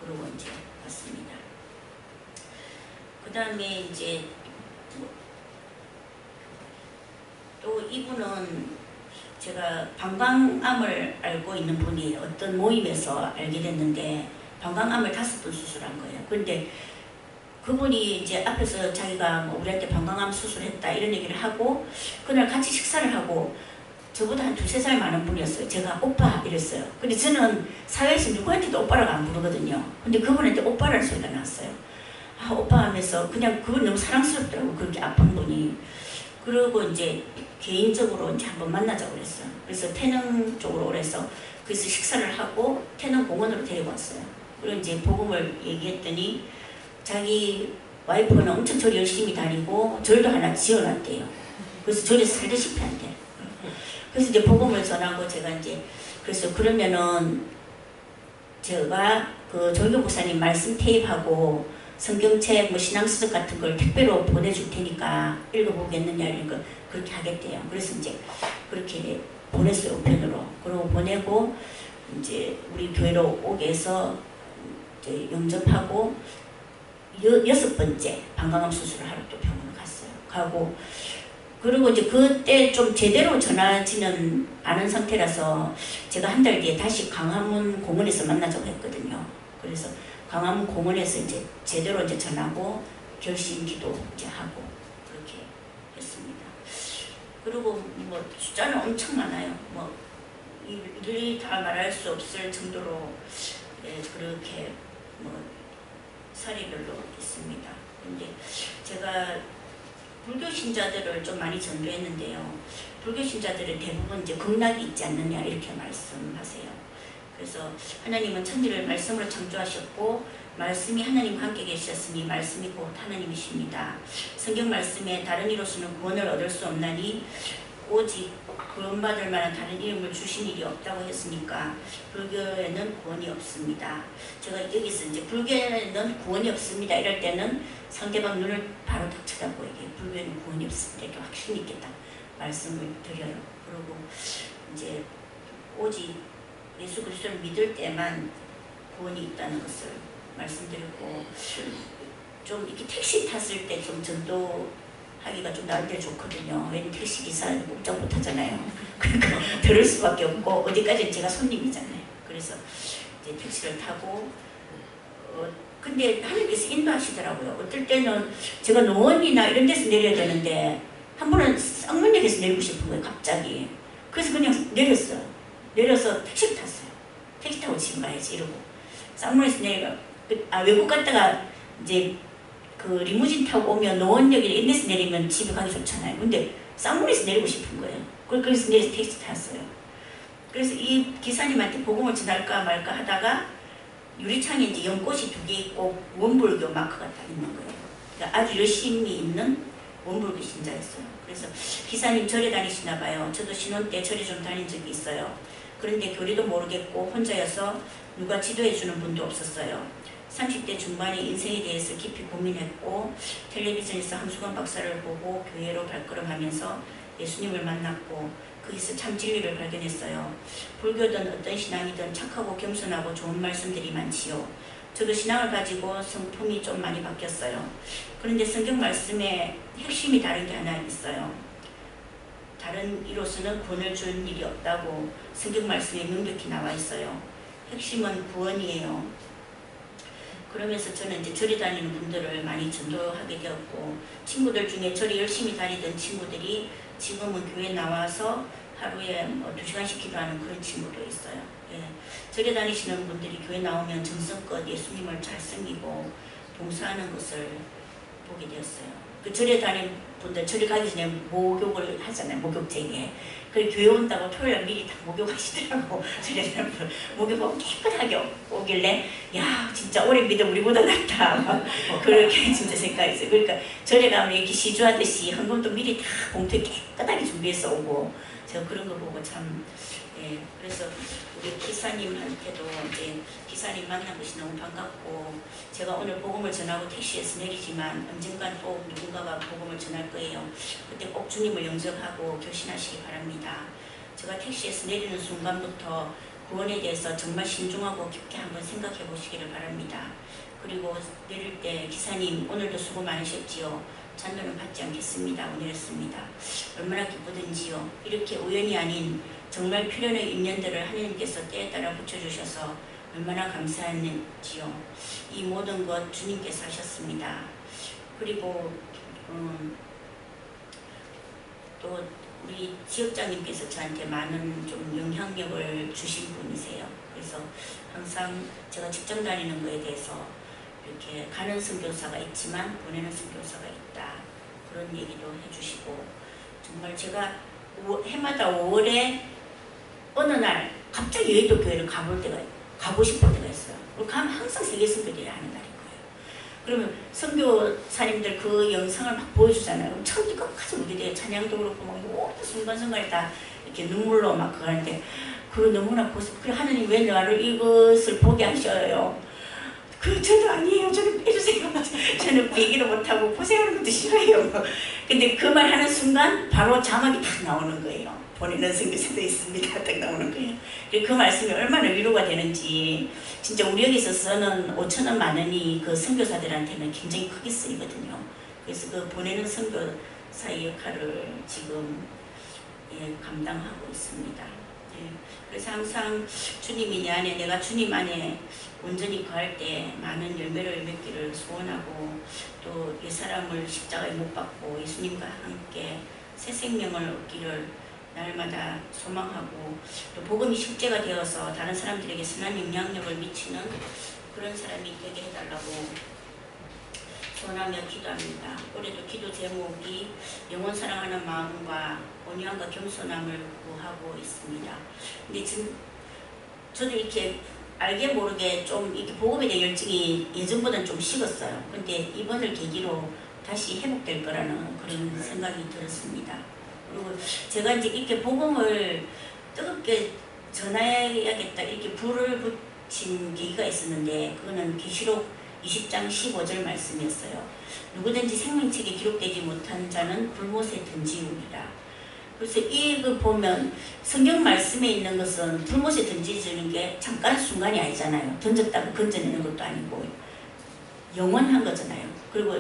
S1: 그러고 이제 왔습니다. 그 다음에 이제 또 이분은 제가 방광암을 앓고 있는 분이 어떤 모임에서 알게 됐는데 방광암을 5번 수술한 거예요. 그런데 그분이 이제 앞에서 자기가 뭐 우리한테 방광암 수술했다 이런 얘기를 하고 그날 같이 식사를 하고 저보다 한 2~3살 많은 분이었어요. 제가 오빠 이랬어요. 근데 저는 사회에서 누구한테도 오빠라고 안 부르거든요. 근데 그분한테 오빠라는 소리가 났어요. 아 오빠 하면서 그냥 그분 너무 사랑스럽더라고. 그렇게 아픈 분이. 그리고 이제 개인적으로 이제 한번 만나자고 그랬어요. 그래서 태릉 쪽으로 오래서 그래서 식사를 하고 태릉 공원으로 데리고 왔어요. 그리고 이제 복음을 얘기했더니 자기 와이프는 엄청 절 열심히 다니고 절도 하나 지어놨대요. 그래서 절에서 살다시피 한대. 그래서 이제 복음을 전하고 제가 이제 그래서 그러면은 제가 그 조교 목사님 말씀 테이프하고 성경책 뭐 신앙수석 같은 걸 택배로 보내줄 테니까 읽어보겠느냐 이런 거 그렇게 하겠대요. 그래서 이제 그렇게 보냈어요. 우편으로. 그리고 보내고 이제 우리 교회로 오게 해서 이제 영접하고 6번째 방광암 수술을 하러 또 병원을 갔어요. 가고 그리고 이제 그때 좀 제대로 전하지는 않은 상태라서 제가 한 달 뒤에 다시 광화문 공원에서 만나자고 했거든요. 그래서 광화문 공원에서 이제 제대로 이제 전하고 결심 기도 이제 하고 그렇게 했습니다. 그리고 뭐 숫자는 엄청 많아요. 뭐 일일이 다 말할 수 없을 정도로 그렇게 뭐 사례별로 있습니다. 근데 제가 불교 신자들을 좀 많이 전도했는데요. 불교 신자들은 대부분 이제 극락이 있지 않느냐 이렇게 말씀하세요. 그래서 하나님은 천지를 말씀으로 창조하셨고 말씀이 하나님과 함께 계셨으니 말씀이 곧 하나님이십니다. 성경 말씀에 다른 이로서는 구원을 얻을 수 없나니 오직 구원받을 만한 다른 이름을 주신 일이 없다고 했으니까 불교에는 구원이 없습니다. 제가 여기서 이제 불교에는 구원이 없습니다 이럴 때는 상대방 눈을 바로 딱 쳐다보이게 불교에는 구원이 없습니다 이렇게 확신 있게 딱 말씀을 드려요. 그리고 이제 오직 예수 그리스도를 믿을 때만 구원이 있다는 것을 말씀드리고 좀 이렇게 택시 탔을 때 좀 전도하기가 좀 나름대로 좋거든요. 왜냐면 택시 기사는 꼼짝 못 하잖아요. 그러니까 들을 수밖에 없고 어디까지는 제가 손님이잖아요. 그래서 이제 택시를 타고 근데 하나님께서 인도하시더라고요. 어떨 때는 제가 노원이나 이런 데서 내려야 되는데 한 번은 쌍문역에서 내리고 싶은 거예요. 갑자기. 그래서 그냥 내렸어요. 내려서 택시를 탔어요. 택시 타고 집에 가야지 이러고 쌍문에서 내려 외국 갔다가 이제 그 리무진 타고 오면 노원역에 이런 데서 내리면 집에 가기 좋잖아요. 근데 쌍문에서 내리고 싶은 거예요. 그래서 내려서 택시 탔어요. 그래서 이 기사님한테 복음을 전할까 말까 하다가 유리창에 이제 연꽃이 2개 있고 원불교 마크가 딱 있는 거예요. 그러니까 아주 열심히 있는 원불교 신자였어요. 그래서 기사님 절에 다니시나 봐요. 저도 신혼 때 절에 좀 다닌 적이 있어요. 그런데 교리도 모르겠고 혼자여서 누가 지도해주는 분도 없었어요. 30대 중반에 인생에 대해서 깊이 고민했고 텔레비전에서 함수관 박사를 보고 교회로 발걸음하면서 예수님을 만났고 거기서 참 진리를 발견했어요. 불교든 어떤 신앙이든 착하고 겸손하고 좋은 말씀들이 많지요. 저도 신앙을 가지고 성품이 좀 많이 바뀌었어요. 그런데 성경 말씀에 핵심이 다른 게 하나 있어요. 다른 이로서는 구원을 줄 일이 없다고 성경 말씀에 명백히 나와 있어요. 핵심은 구원이에요. 그러면서 저는 이제 절에 다니는 분들을 많이 전도하게 되었고 친구들 중에 절에 열심히 다니던 친구들이 지금은 교회 나와서 하루에 2시간씩 기도하는 그런 친구도 있어요. 예. 절에 다니시는 분들이 교회 나오면 정성껏 예수님을 잘 섬기고 봉사하는 것을 보게 되었어요. 그 절에 다니는 분들 절에 가기 전에 목욕을 하잖아요. 목욕제에. 그래서 교회 온다고 토요일 미리 다 목욕하시더라고. 절에 다니는 분 목욕하고 깨끗하게 오길래 야 진짜 오래 믿음 우리보다 낫다. 그렇게 진짜 생각했어요. 그러니까 절에 가면 이렇게 시주하듯이 헌금도 미리 다 봉투에 깨끗하게 준비해서 오고 제가 그런 거 보고 참 예, 그래서 우리 기사님한테도 이제 기사님 만난 것이 너무 반갑고 제가 오늘 복음을 전하고 택시에서 내리지만 언젠간 또 누군가가 복음을 전할 거예요. 그때 꼭 주님을 영접하고 결심하시기 바랍니다. 제가 택시에서 내리는 순간부터 구원에 대해서 정말 신중하고 깊게 한번 생각해 보시기를 바랍니다. 그리고 내릴 때 기사님 오늘도 수고 많으셨지요. 잔돈은 받지 않겠습니다. 오늘했습니다. 얼마나 기쁘든지요. 이렇게 우연이 아닌 정말 필연의 인연들을 하나님께서 때에 따라 붙여주셔서 얼마나 감사했는지요. 이 모든 것 주님께서 하셨습니다. 그리고 또 우리 지역장님께서 저한테 많은 좀 영향력을 주신 분이세요. 그래서 항상 제가 직장 다니는 거에 대해서 이렇게 가는 선교사가 있지만 보내는 선교사가 있다. 그런 얘기도 해주시고 정말 제가 해마다 5월에 어느 날 갑자기 여의도 교회를 가고 싶을 때가 있어요. 가면 항상 세계 선교대회 하는 날인 거예요. 그러면 선교사님들 그 영상을 막 보여주잖아요. 처음부터 끝까지 보게 돼요. 찬양도 그렇고 막 모든 순간순간에 다 이렇게 눈물로 막 그거 하는데 그걸 너무나 그래 하나님 왜 나를 이것을 보게 하셔요. 저도 아니에요. 저는 빼주세요. 저는 얘기를 못하고 고생하는 것도 싫어해요. 근데 그 말 하는 순간 바로 자막이 딱 나오는 거예요. 보내는 선교사도 있습니다. 딱 나오는 거예요. 그 말씀이 얼마나 위로가 되는지 진짜 우리 여기서 쓰는 5,000원, 10,000원이 그 선교사들한테는 굉장히 크게 쓰이거든요. 그래서 그 보내는 선교사의 역할을 지금 감당하고 있습니다. 그래서 항상 주님이 내 안에 내가 주님 안에 온전히 거할 때 많은 열매를 맺기를 소원하고 또 옛사람을 십자가에 못 박고 예수님과 함께 새 생명을 얻기를 날마다 소망하고 또 복음이 실제가 되어서 다른 사람들에게 선한 영향력을 미치는 그런 사람이 되게 해달라고 소원하며 기도합니다. 올해도 기도 제목이 영원 사랑하는 마음과 온유함과 겸손함을 구하고 있습니다. 근데 지금 저도 이렇게 알게 모르게 좀 이렇게 복음에 대한 열정이 예전보다는 좀 식었어요. 근데 이번을 계기로 다시 회복될 거라는 그런 생각이 들었습니다. 그리고 제가 이제 이렇게 복음을 뜨겁게 전해야겠다 이렇게 불을 붙인 계기가 있었는데 그거는 계시록 20장 15절 말씀이었어요. 누구든지 생명책에 기록되지 못한 자는 불못에 던지우리라. 그래서 이거 보면 성경 말씀에 있는 것은 불못에 던지는 게 잠깐 순간이 아니잖아요. 던졌다고 건져내는 것도 아니고 영원한 거잖아요. 그리고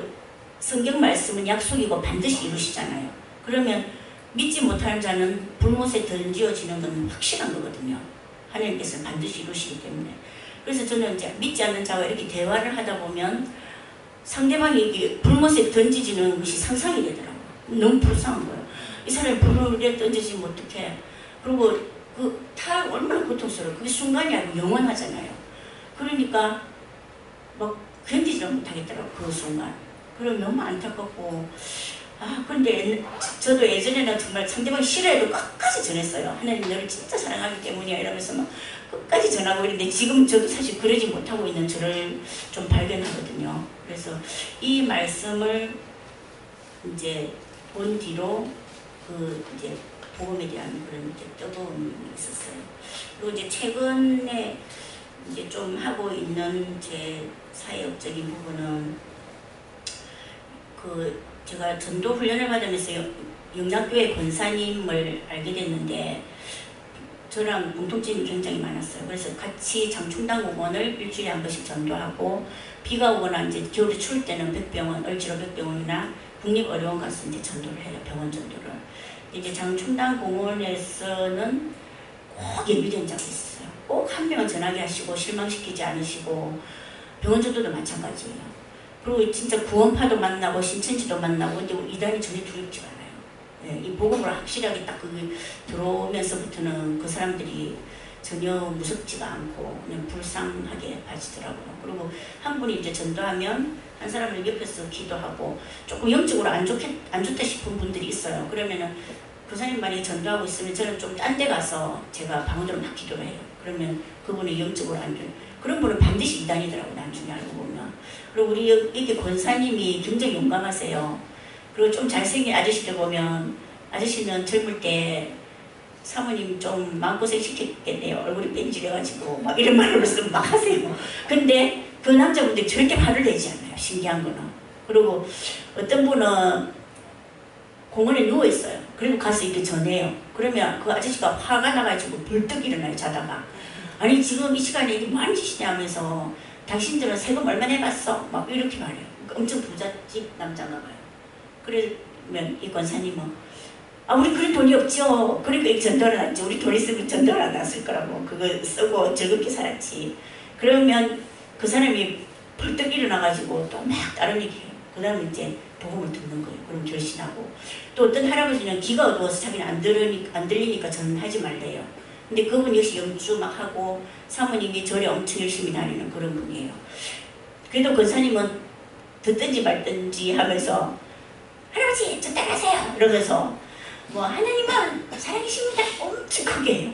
S1: 성경 말씀은 약속이고 반드시 이루시잖아요. 그러면 믿지 못하는 자는 불못에 던지어지는 건 확실한 거거든요. 하나님께서 반드시 이루시기 때문에. 그래서 저는 이제 믿지 않는 자와 이렇게 대화를 하다 보면 상대방이 이게 불못에 던지지는 것이 상상이 되더라고요. 너무 불쌍한 거예요. 이 사람이 불에 던지지면 어떡해. 그리고 그 타 얼마나 고통스러워. 그게 순간이 아니고 영원하잖아요. 그러니까 막 견디지를 못하겠더라고요. 그 순간. 그럼 너무 안타깝고 근데 저도 예전에는 정말 상대방이 싫어해도 끝까지 전했어요. 하나님 너를 진짜 사랑하기 때문이야 이러면서 막 끝까지 전하고 있는데 지금 저도 사실 그러지 못하고 있는 저를 좀 발견하거든요. 그래서 이 말씀을 이제 본 뒤로 이제 복음에 대한 그런 이제 뜨거움이 있었어요. 그리고 이제 최근에 이제 좀 하고 있는 제 사역적인 부분은 그 제가 전도 훈련을 받으면서 영락교회 권사님을 알게 됐는데 저랑 공통점이 굉장히 많았어요. 그래서 같이 장충당 공원을 일주일에 한 번씩 전도하고 비가 오거나 이제 겨울에 추울 때는 백병원, 을지로 백병원이나 국립의료원 가서 이제 전도를 해요. 병원 전도를. 이제 장충당 공원에서는 꼭 예비대원자가 있어요. 꼭 한 명은 전하게 하시고 실망시키지 않으시고 병원 전도도 마찬가지예요. 그리고 진짜 구원파도 만나고 신천지도 만나고 근데 이단이 전혀 두렵지가 않아요. 네, 이 복음을 확실하게 딱 그게 들어오면서부터는 그 사람들이 전혀 무섭지가 않고 그냥 불쌍하게 봐지더라고요. 그리고 한 분이 이제 전도하면 한 사람을 옆에서 기도하고 조금 영적으로 안 좋다 싶은 분들이 있어요. 그러면은 그 사람이 만약에 전도하고 있으면 저는 좀 딴 데 가서 제가 방언으로 막 기도를 해요. 그러면 그분이 영적으로 안 좋은 그런 분은 반드시 이단이더라고요. 나중에 알고 보면. 그리고 우리 여기 권사님이 굉장히 용감하세요. 그리고 좀 잘생긴 아저씨들 보면 아저씨는 젊을 때 사모님 좀 마음고생 시켰겠네요. 얼굴이 뺀질해가지고 막 이런 말을 막 하세요. 근데 그 남자분들이 절대 화를 내지 않아요. 신기한 거는. 그리고 어떤 분은 공원에 누워있어요. 그리고 가서 이렇게 전해요. 그러면 그 아저씨가 화가 나가지고 벌떡 일어나요. 자다가. 아니 지금 이 시간에 이게 뭐 하는 짓이냐 하면서 당신들은 세금 얼마 내봤어? 막 이렇게 말해요. 엄청 부잣집 남자가 봐요. 그러면 이 권사님은 아 우리 그런 돈이 없죠. 그러니까 전도를 안 했지. 우리 돈 있으면 전도를 안 했을 거라고. 그거 쓰고 즐겁게 살았지. 그러면 그 사람이 벌떡 일어나가지고 또 막 다른 얘기해요. 그 다음에 이제 복음을 듣는 거예요. 그럼 결심하고 또 어떤 할아버지는 귀가 어두워서 자기는 안 들리니까 전하지 말래요. 근데 그분 역시 영주 막 하고 사모님이 절에 엄청 열심히 다니는 그런 분이에요. 그래도 권사님은 듣든지 말든지 하면서 할아버지 저 따라하세요 이러면서 뭐 하나님은 살아계십니다 엄청 크게 해요.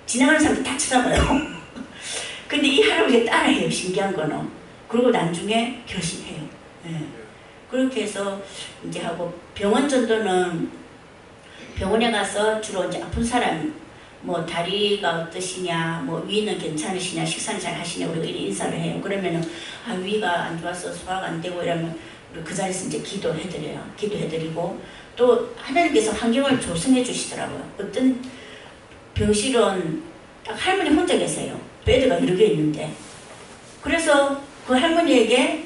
S1: 지나가는 사람들 다 쳐다봐요. 근데 이 할아버지가 따라해요. 신기한 거는. 그리고 나중에 결심해요. 네. 그렇게 해서 이제 하고 병원 전도는 병원에 가서 주로 이제 아픈 사람 뭐 다리가 어떠시냐 뭐 위는 괜찮으시냐 식사는 잘 하시냐 우리가 이렇게 인사를 해요. 그러면은 아 위가 안 좋아서 소화가 안 되고 이러면 그 자리에서 이제 기도해드려요. 기도해드리고 또 하나님께서 환경을 조성해 주시더라고요. 어떤 병실은 딱 할머니 혼자 계세요. 베드가 여러 개 있는데 그래서 그 할머니에게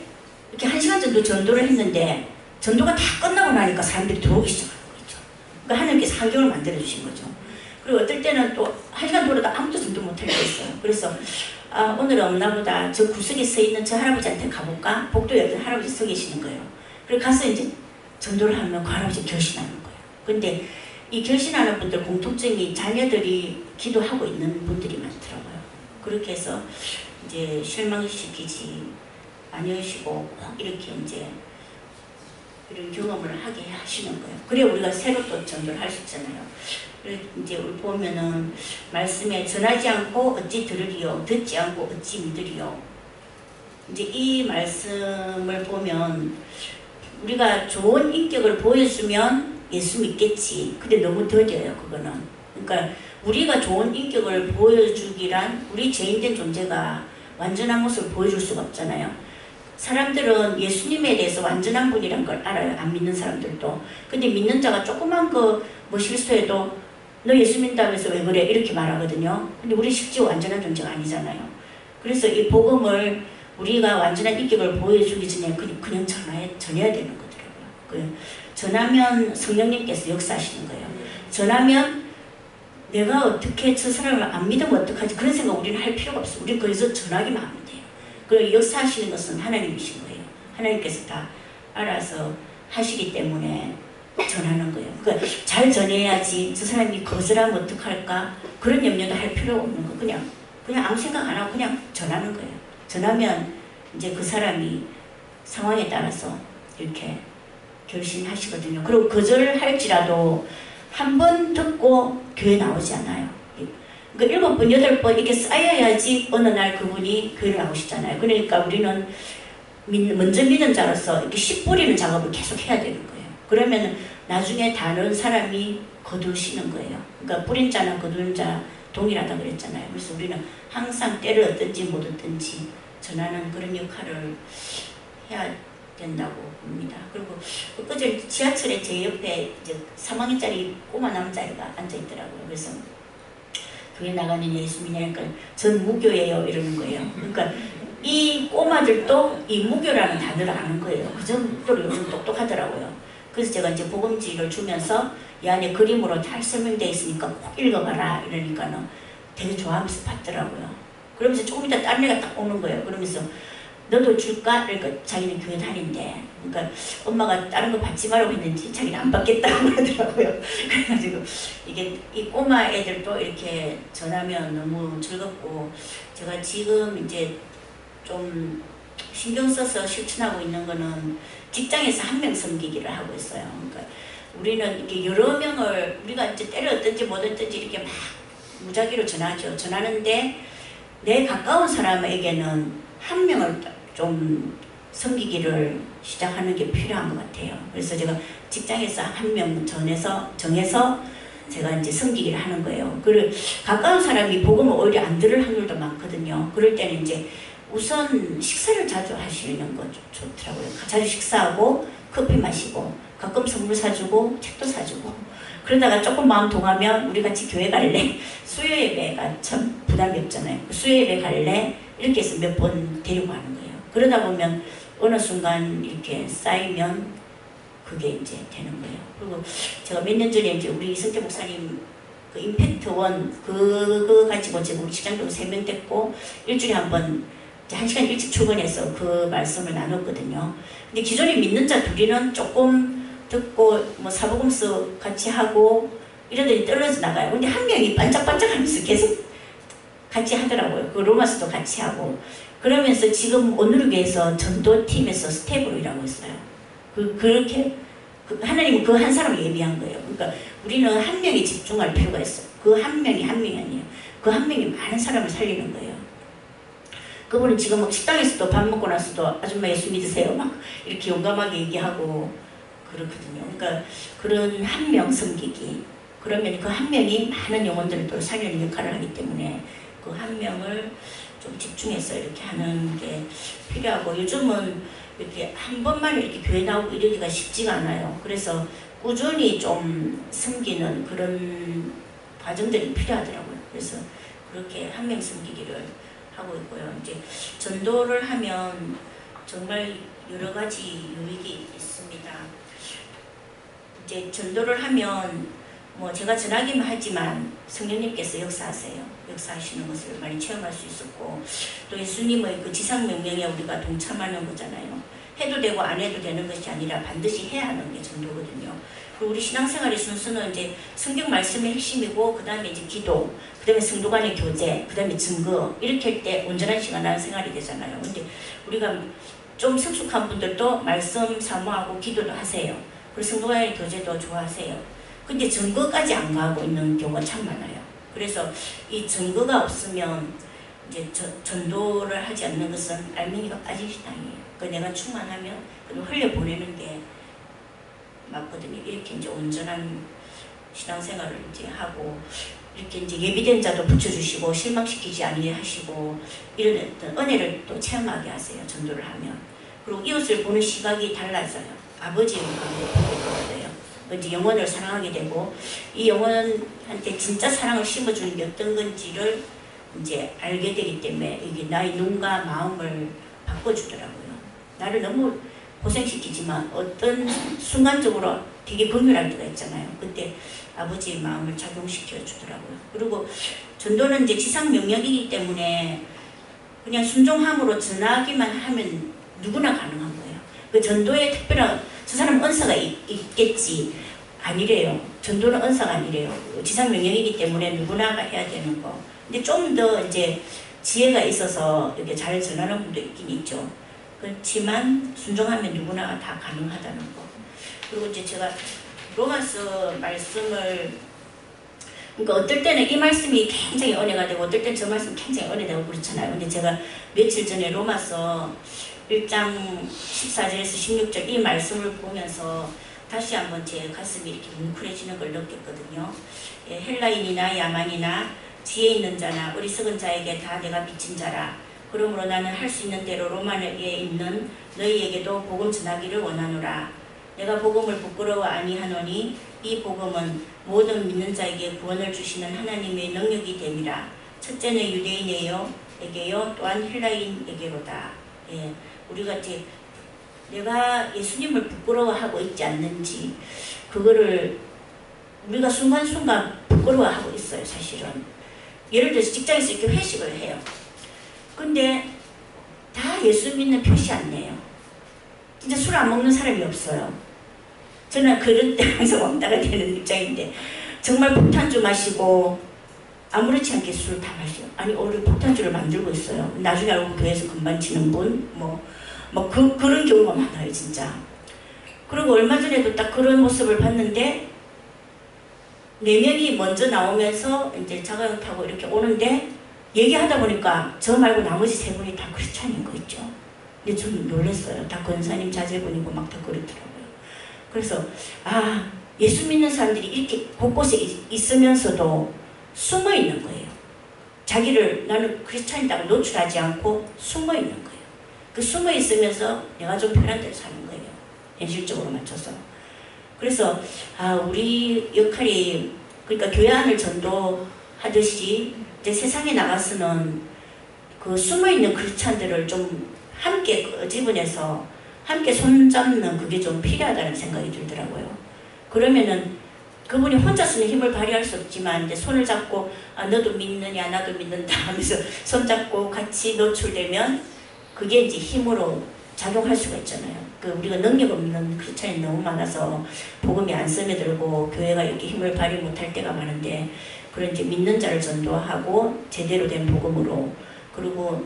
S1: 이렇게 1시간 정도 전도를 했는데 전도가 다 끝나고 나니까 사람들이 들어오기 시작하는 거죠. 그러니까 하나님께서 환경을 만들어 주신 거죠. 그리고 어떨 때는 또 1시간 돌아도 아무도 전도 못할 때 있어요. 그래서 아, 오늘은 없나 보다. 저 구석에 서 있는 저 할아버지한테 가볼까? 복도에 어떤 할아버지 서 계시는 거예요. 그리고 가서 이제 전도를 하면 그 할아버지 결신하는 거예요. 근데 이 결신하는 분들 공통점이 자녀들이 기도하고 있는 분들이 많더라고요. 그렇게 해서 이제 실망시키지 아니시고 꼭 이렇게 이제 이런 경험을 하게 하시는 거예요. 그래 우리가 새로 또 전도를 할 수 있잖아요. 그래 이제 우리 보면은 말씀에 전하지 않고 어찌 들으리요, 듣지 않고 어찌 믿으리요. 이제 이 말씀을 보면 우리가 좋은 인격을 보여주면 예수 믿겠지. 근데 너무 더뎌요 그거는. 그러니까 우리가 좋은 인격을 보여주기란 우리 죄인된 존재가 완전한 모습을 보여줄 수가 없잖아요. 사람들은 예수님에 대해서 완전한 분이란 걸 알아요. 안 믿는 사람들도. 근데 믿는 자가 조그만 거 뭐 실수해도 너 예수 믿는다면서 왜 그래? 이렇게 말하거든요. 근데 우리 실제 완전한 존재가 아니잖아요. 그래서 이 복음을 우리가 완전한 인격을 보여주기 전에 그냥 전해야 되는 거더라고요. 전하면 성령님께서 역사하시는 거예요. 전하면 내가 어떻게 저 사람을 안 믿으면 어떡하지? 그런 생각 우리는 할 필요가 없어요. 우리는 거기서 전하기만 하면 돼요. 그리고 역사하시는 것은 하나님이신 거예요. 하나님께서 다 알아서 하시기 때문에 전하는 거예요. 그러니까 잘 전해야지 저 사람이 거절하면 어떡할까? 그런 염려도 할 필요 없는 거. 그냥 아무 생각 안 하고 그냥 전하는 거예요. 전하면 이제 그 사람이 상황에 따라서 이렇게 결심하시거든요. 그리고 거절할지라도 한 번 듣고 교회 나오지 않아요. 그러니까 7번, 8번 이렇게 쌓여야지 어느 날 그분이 교회를 나오시잖아요. 그러니까 우리는 먼저 믿은 자로서 이렇게 씨 뿌리는 작업을 계속 해야 되는 거예요. 그러면 나중에 다른 사람이 거두시는 거예요. 그러니까 뿌린 자나 거두는 자 동일하다 그랬잖아요. 그래서 우리는 항상 때를 얻든지 못 얻든지 전하는 그런 역할을 해야 된다고 봅니다. 그리고 그저 지하철에 제 옆에 이제 3학년짜리 꼬마 남자애가 앉아있더라고요. 그래서 교회 나가는 예수 믿냐니까 전 무교예요 이러는 거예요. 그러니까 이 꼬마들도 이 무교라는 단어를 아는 거예요. 그 정도로 요즘 똑똑하더라고요. 그래서 제가 이제 복음지를 주면서 이 안에 그림으로 잘 설명되어 있으니까 꼭 읽어봐라 이러니까는 되게 좋아하면서 봤더라고요. 그러면서 조금 이따 다른 애가 딱 오는 거예요. 그러면서 너도 줄까? 그러니까 자기는 교회 다닌대. 그러니까 엄마가 다른 거 받지 말라고 했는지 자기는 안 받겠다고 그러더라고요. 그래가지고 이게 이 꼬마 애들도 이렇게 전하면 너무 즐겁고 제가 지금 이제 좀 신경 써서 실천하고 있는 거는 직장에서 한 명 섬기기를 하고 있어요. 그러니까 우리는 이렇게 여러 명을 우리가 이제 때를 얻든지 못 얻든지 이렇게 막 무작위로 전하죠. 전하는데 내 가까운 사람에게는 한 명을 좀 섬기기를 시작하는 게 필요한 것 같아요. 그래서 제가 직장에서 한 명 정해서 제가 이제 섬기기를 하는 거예요. 그리고 가까운 사람이 복음을 오히려 안 들을 확률도 많거든요. 그럴 때는 이제 우선 식사를 자주 하시는 거 좋더라고요. 자주 식사하고 커피 마시고 가끔 선물 사주고 책도 사주고 그러다가 조금 마음 동하면 우리 같이 교회 갈래? 수요 예배가 참 부담이 없잖아요. 수요 예배 갈래? 이렇게 해서 몇 번 데리고 가는 거예요. 그러다 보면 어느 순간 이렇게 쌓이면 그게 이제 되는 거예요. 그리고 제가 몇 년 전에 이제 우리 이성태 목사님 그 임팩트 원 그거 가지고 지금 우리 직장도 3명 됐고 일주일에 한 번 1시간 일찍 출근해서 그 말씀을 나눴거든요. 근데 기존에 믿는 자 둘이는 조금 듣고 뭐 사복음서 같이 하고 이러더니 떨어져 나가요. 근데 한 명이 반짝반짝 하면서 계속 같이 하더라고요. 그 로마서도 같이 하고 그러면서 지금 오늘교회에서 전도팀에서 스텝으로 일하고 있어요. 그렇게 하나님은 그 한 사람을 예비한 거예요. 그러니까 우리는 한 명에 집중할 필요가 있어요. 그 한 명이 한 명이 아니에요. 그 한 명이 많은 사람을 살리는 거예요. 그분은 지금 막 식당에서도 밥 먹고 나서도 아줌마 예수 믿으세요? 막 이렇게 용감하게 얘기하고 그렇거든요. 그러니까 그런 한 명 섬기기. 그러면 그 한 명이 많은 영혼들을 또 살리는 역할을 하기 때문에 그 한 명을 좀 집중해서 이렇게 하는 게 필요하고 요즘은 이렇게 한 번만 이렇게 교회 나오고 이러기가 쉽지가 않아요. 그래서 꾸준히 좀 섬기는 그런 과정들이 필요하더라고요. 그래서 그렇게 한 명 섬기기를 하고 있고요. 이제 전도를 하면 정말 여러 가지 유익이 있습니다. 이제 전도를 하면 뭐 제가 전하기만 하지만 성령님께서 역사하시는 것을 많이 체험할 수 있었고 또 예수님의 그 지상명령에 우리가 동참하는 거잖아요. 해도 되고 안 해도 되는 것이 아니라 반드시 해야 하는 게 전도거든요. 그리고 우리 신앙생활의 순서는 이제 성경 말씀의 핵심이고 그 다음에 이제 기도, 그 다음에 성도 간의 교제, 그 다음에 증거 이렇게 할 때 온전한 시간 생활이 되잖아요. 근데 우리가 좀 성숙한 분들도 말씀 사모하고 기도도 하세요. 그리고 성도 간의 교제도 좋아하세요. 근데 증거까지 안 가고 있는 경우가 참 많아요. 그래서 이 증거가 없으면 이제 전도를 하지 않는 것은 알맹이가 빠진 신앙이에요. 그러니까 내가 충만하면 흘려보내는 게 맞거든요. 이렇게 이제 온전한 신앙생활을 이제 하고 이렇게 이제 예비된 자도 붙여주시고 실망시키지 아니하시고 이런 어떤 은혜를 또 체험하게 하세요. 전도를 하면. 그리고 이웃을 보는 시각이 달라져요. 아버지의 마음을 보게 되거든요. 이제 영혼을 사랑하게 되고 이 영혼한테 진짜 사랑을 심어주는 게 어떤 건지를 이제 알게 되기 때문에 이게 나의 눈과 마음을 바꿔주더라고요. 나를 너무 고생시키지만 어떤 순간적으로 되게 긍휼할 때가 있잖아요. 그때 아버지의 마음을 작용시켜 주더라고요. 그리고 전도는 이제 지상 명령이기 때문에 그냥 순종함으로 전하기만 하면 누구나 가능한 거예요. 그 전도에 특별한 저 사람 은사가 있겠지 아니래요. 전도는 은사가 아니래요. 지상 명령이기 때문에 누구나가 해야 되는 거. 근데 좀 더 이제 지혜가 있어서 이렇게 잘 전하는 분도 있긴 있죠. 그렇지만 순종하면 누구나 다 가능하다는 거. 그리고 이제 제가 로마서 말씀을 그러니까 어떨 때는 이 말씀이 굉장히 은혜가 되고 어떨 때는 저 말씀이 굉장히 은혜되고 그렇잖아요. 근데 제가 며칠 전에 로마서 1장 14절에서 16절 이 말씀을 보면서 다시 한번 제 가슴이 이렇게 뭉클해지는 걸 느꼈거든요. 예, 헬라인이나 야만이나 지혜 있는 자나 어리석은 자에게 다 내가 미친 자라. 그러므로 나는 할 수 있는 대로 로마에 있는 너희에게도 복음 전하기를 원하노라. 내가 복음을 부끄러워 아니하노니 이 복음은 모든 믿는 자에게 구원을 주시는 하나님의 능력이 됨이라. 첫째는 유대인에게요 또한 헬라인에게로다. 예, 우리가 이제 내가 예수님을 부끄러워하고 있지 않는지 그거를 우리가 순간순간 부끄러워하고 있어요. 사실은 예를 들어서 직장에서 이렇게 회식을 해요. 근데 다 예수 믿는 표시 안 내요. 진짜 술 안 먹는 사람이 없어요. 저는 그런 때 항상 왕따가 되는 입장인데 정말 폭탄주 마시고 아무렇지 않게 술을 다 마셔요. 아니 오늘 폭탄주를 만들고 있어요. 나중에 알고 교회에서 금반 치는 분 그런 경우가 많아요. 진짜. 그리고 얼마 전에도 딱 그런 모습을 봤는데 4명이 먼저 나오면서 이제 자가용 타고 이렇게 오는데 얘기하다 보니까 저 말고 나머지 3분이 다 크리스찬인 거 있죠. 근데 좀 놀랐어요. 다 권사님 자제분이고 막 다 그러더라고요. 그래서 아 예수 믿는 사람들이 이렇게 곳곳에 있으면서도 숨어 있는 거예요. 자기를 나는 크리스찬이라고 노출하지 않고 숨어 있는 거예요. 그 숨어 있으면서 내가 좀 편한 대로 사는 거예요. 현실적으로 맞춰서. 그래서 아 우리 역할이 그러니까 교회 안을 전도하듯이 이제 세상에 나가서는 그 숨어있는 크리스찬들을 좀 함께 끄집어내서 함께 손잡는 그게 좀 필요하다는 생각이 들더라고요. 그러면은 그분이 혼자서는 힘을 발휘할 수 없지만 이제 손을 잡고 아 너도 믿느냐 나도 믿는다 하면서 손잡고 같이 노출되면 그게 이제 힘으로 작용할 수가 있잖아요. 그 우리가 능력 없는 크리스찬이 너무 많아서 복음이 안 스며들고 교회가 이렇게 힘을 발휘 못할 때가 많은데 그런 이제 믿는 자를 전도하고 제대로 된 복음으로 그리고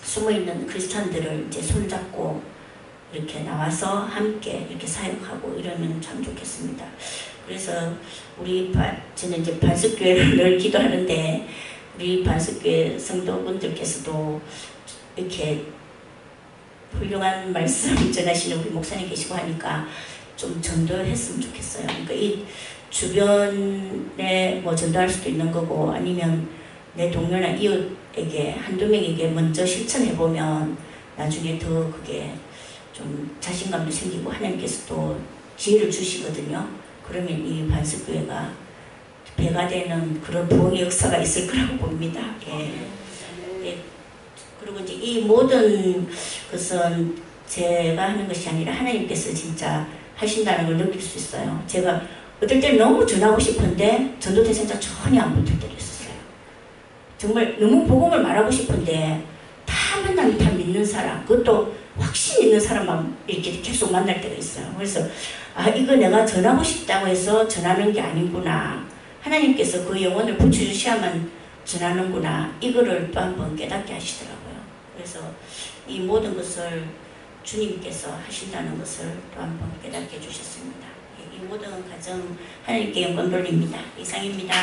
S1: 숨어있는 크리스찬들을 이제 손잡고 이렇게 나와서 함께 이렇게 사역하고 이러면 참 좋겠습니다. 그래서 저는 이제 반석교회를 늘 기도하는데 우리 반석교회 성도분들께서도 이렇게 훌륭한 말씀 전하시는 우리 목사님 계시고 하니까 좀 전도를 했으면 좋겠어요. 그러니까 이 주변에 뭐 전도할 수도 있는 거고 아니면 내 동료나 이웃에게 한두 명에게 먼저 실천해보면 나중에 더 그게 좀 자신감도 생기고 하나님께서도 지혜를 주시거든요. 그러면 이 반석교회가 배가 되는 그런 부흥의 역사가 있을 거라고 봅니다. 예. 예. 그리고 이제 이 모든 것은 제가 하는 것이 아니라 하나님께서 진짜 하신다는 걸 느낄 수 있어요. 제가 어떨 때는 너무 전하고 싶은데 전도대 생각 전혀 안 붙을 때도 있었어요. 정말 너무 복음을 말하고 싶은데 다 만나면 다 믿는 사람, 그것도 확신 있는 사람만 이렇게 계속 만날 때가 있어요. 그래서 아 이거 내가 전하고 싶다고 해서 전하는 게 아니구나. 하나님께서 그 영혼을 붙여주셔야만 전하는구나. 이거를 또 한번 깨닫게 하시더라고요. 그래서 이 모든 것을 주님께서 하신다는 것을 또 한번 깨닫게 해주셨습니다. 이 모든 과정 하나님께 영광 돌립니다. 이상입니다.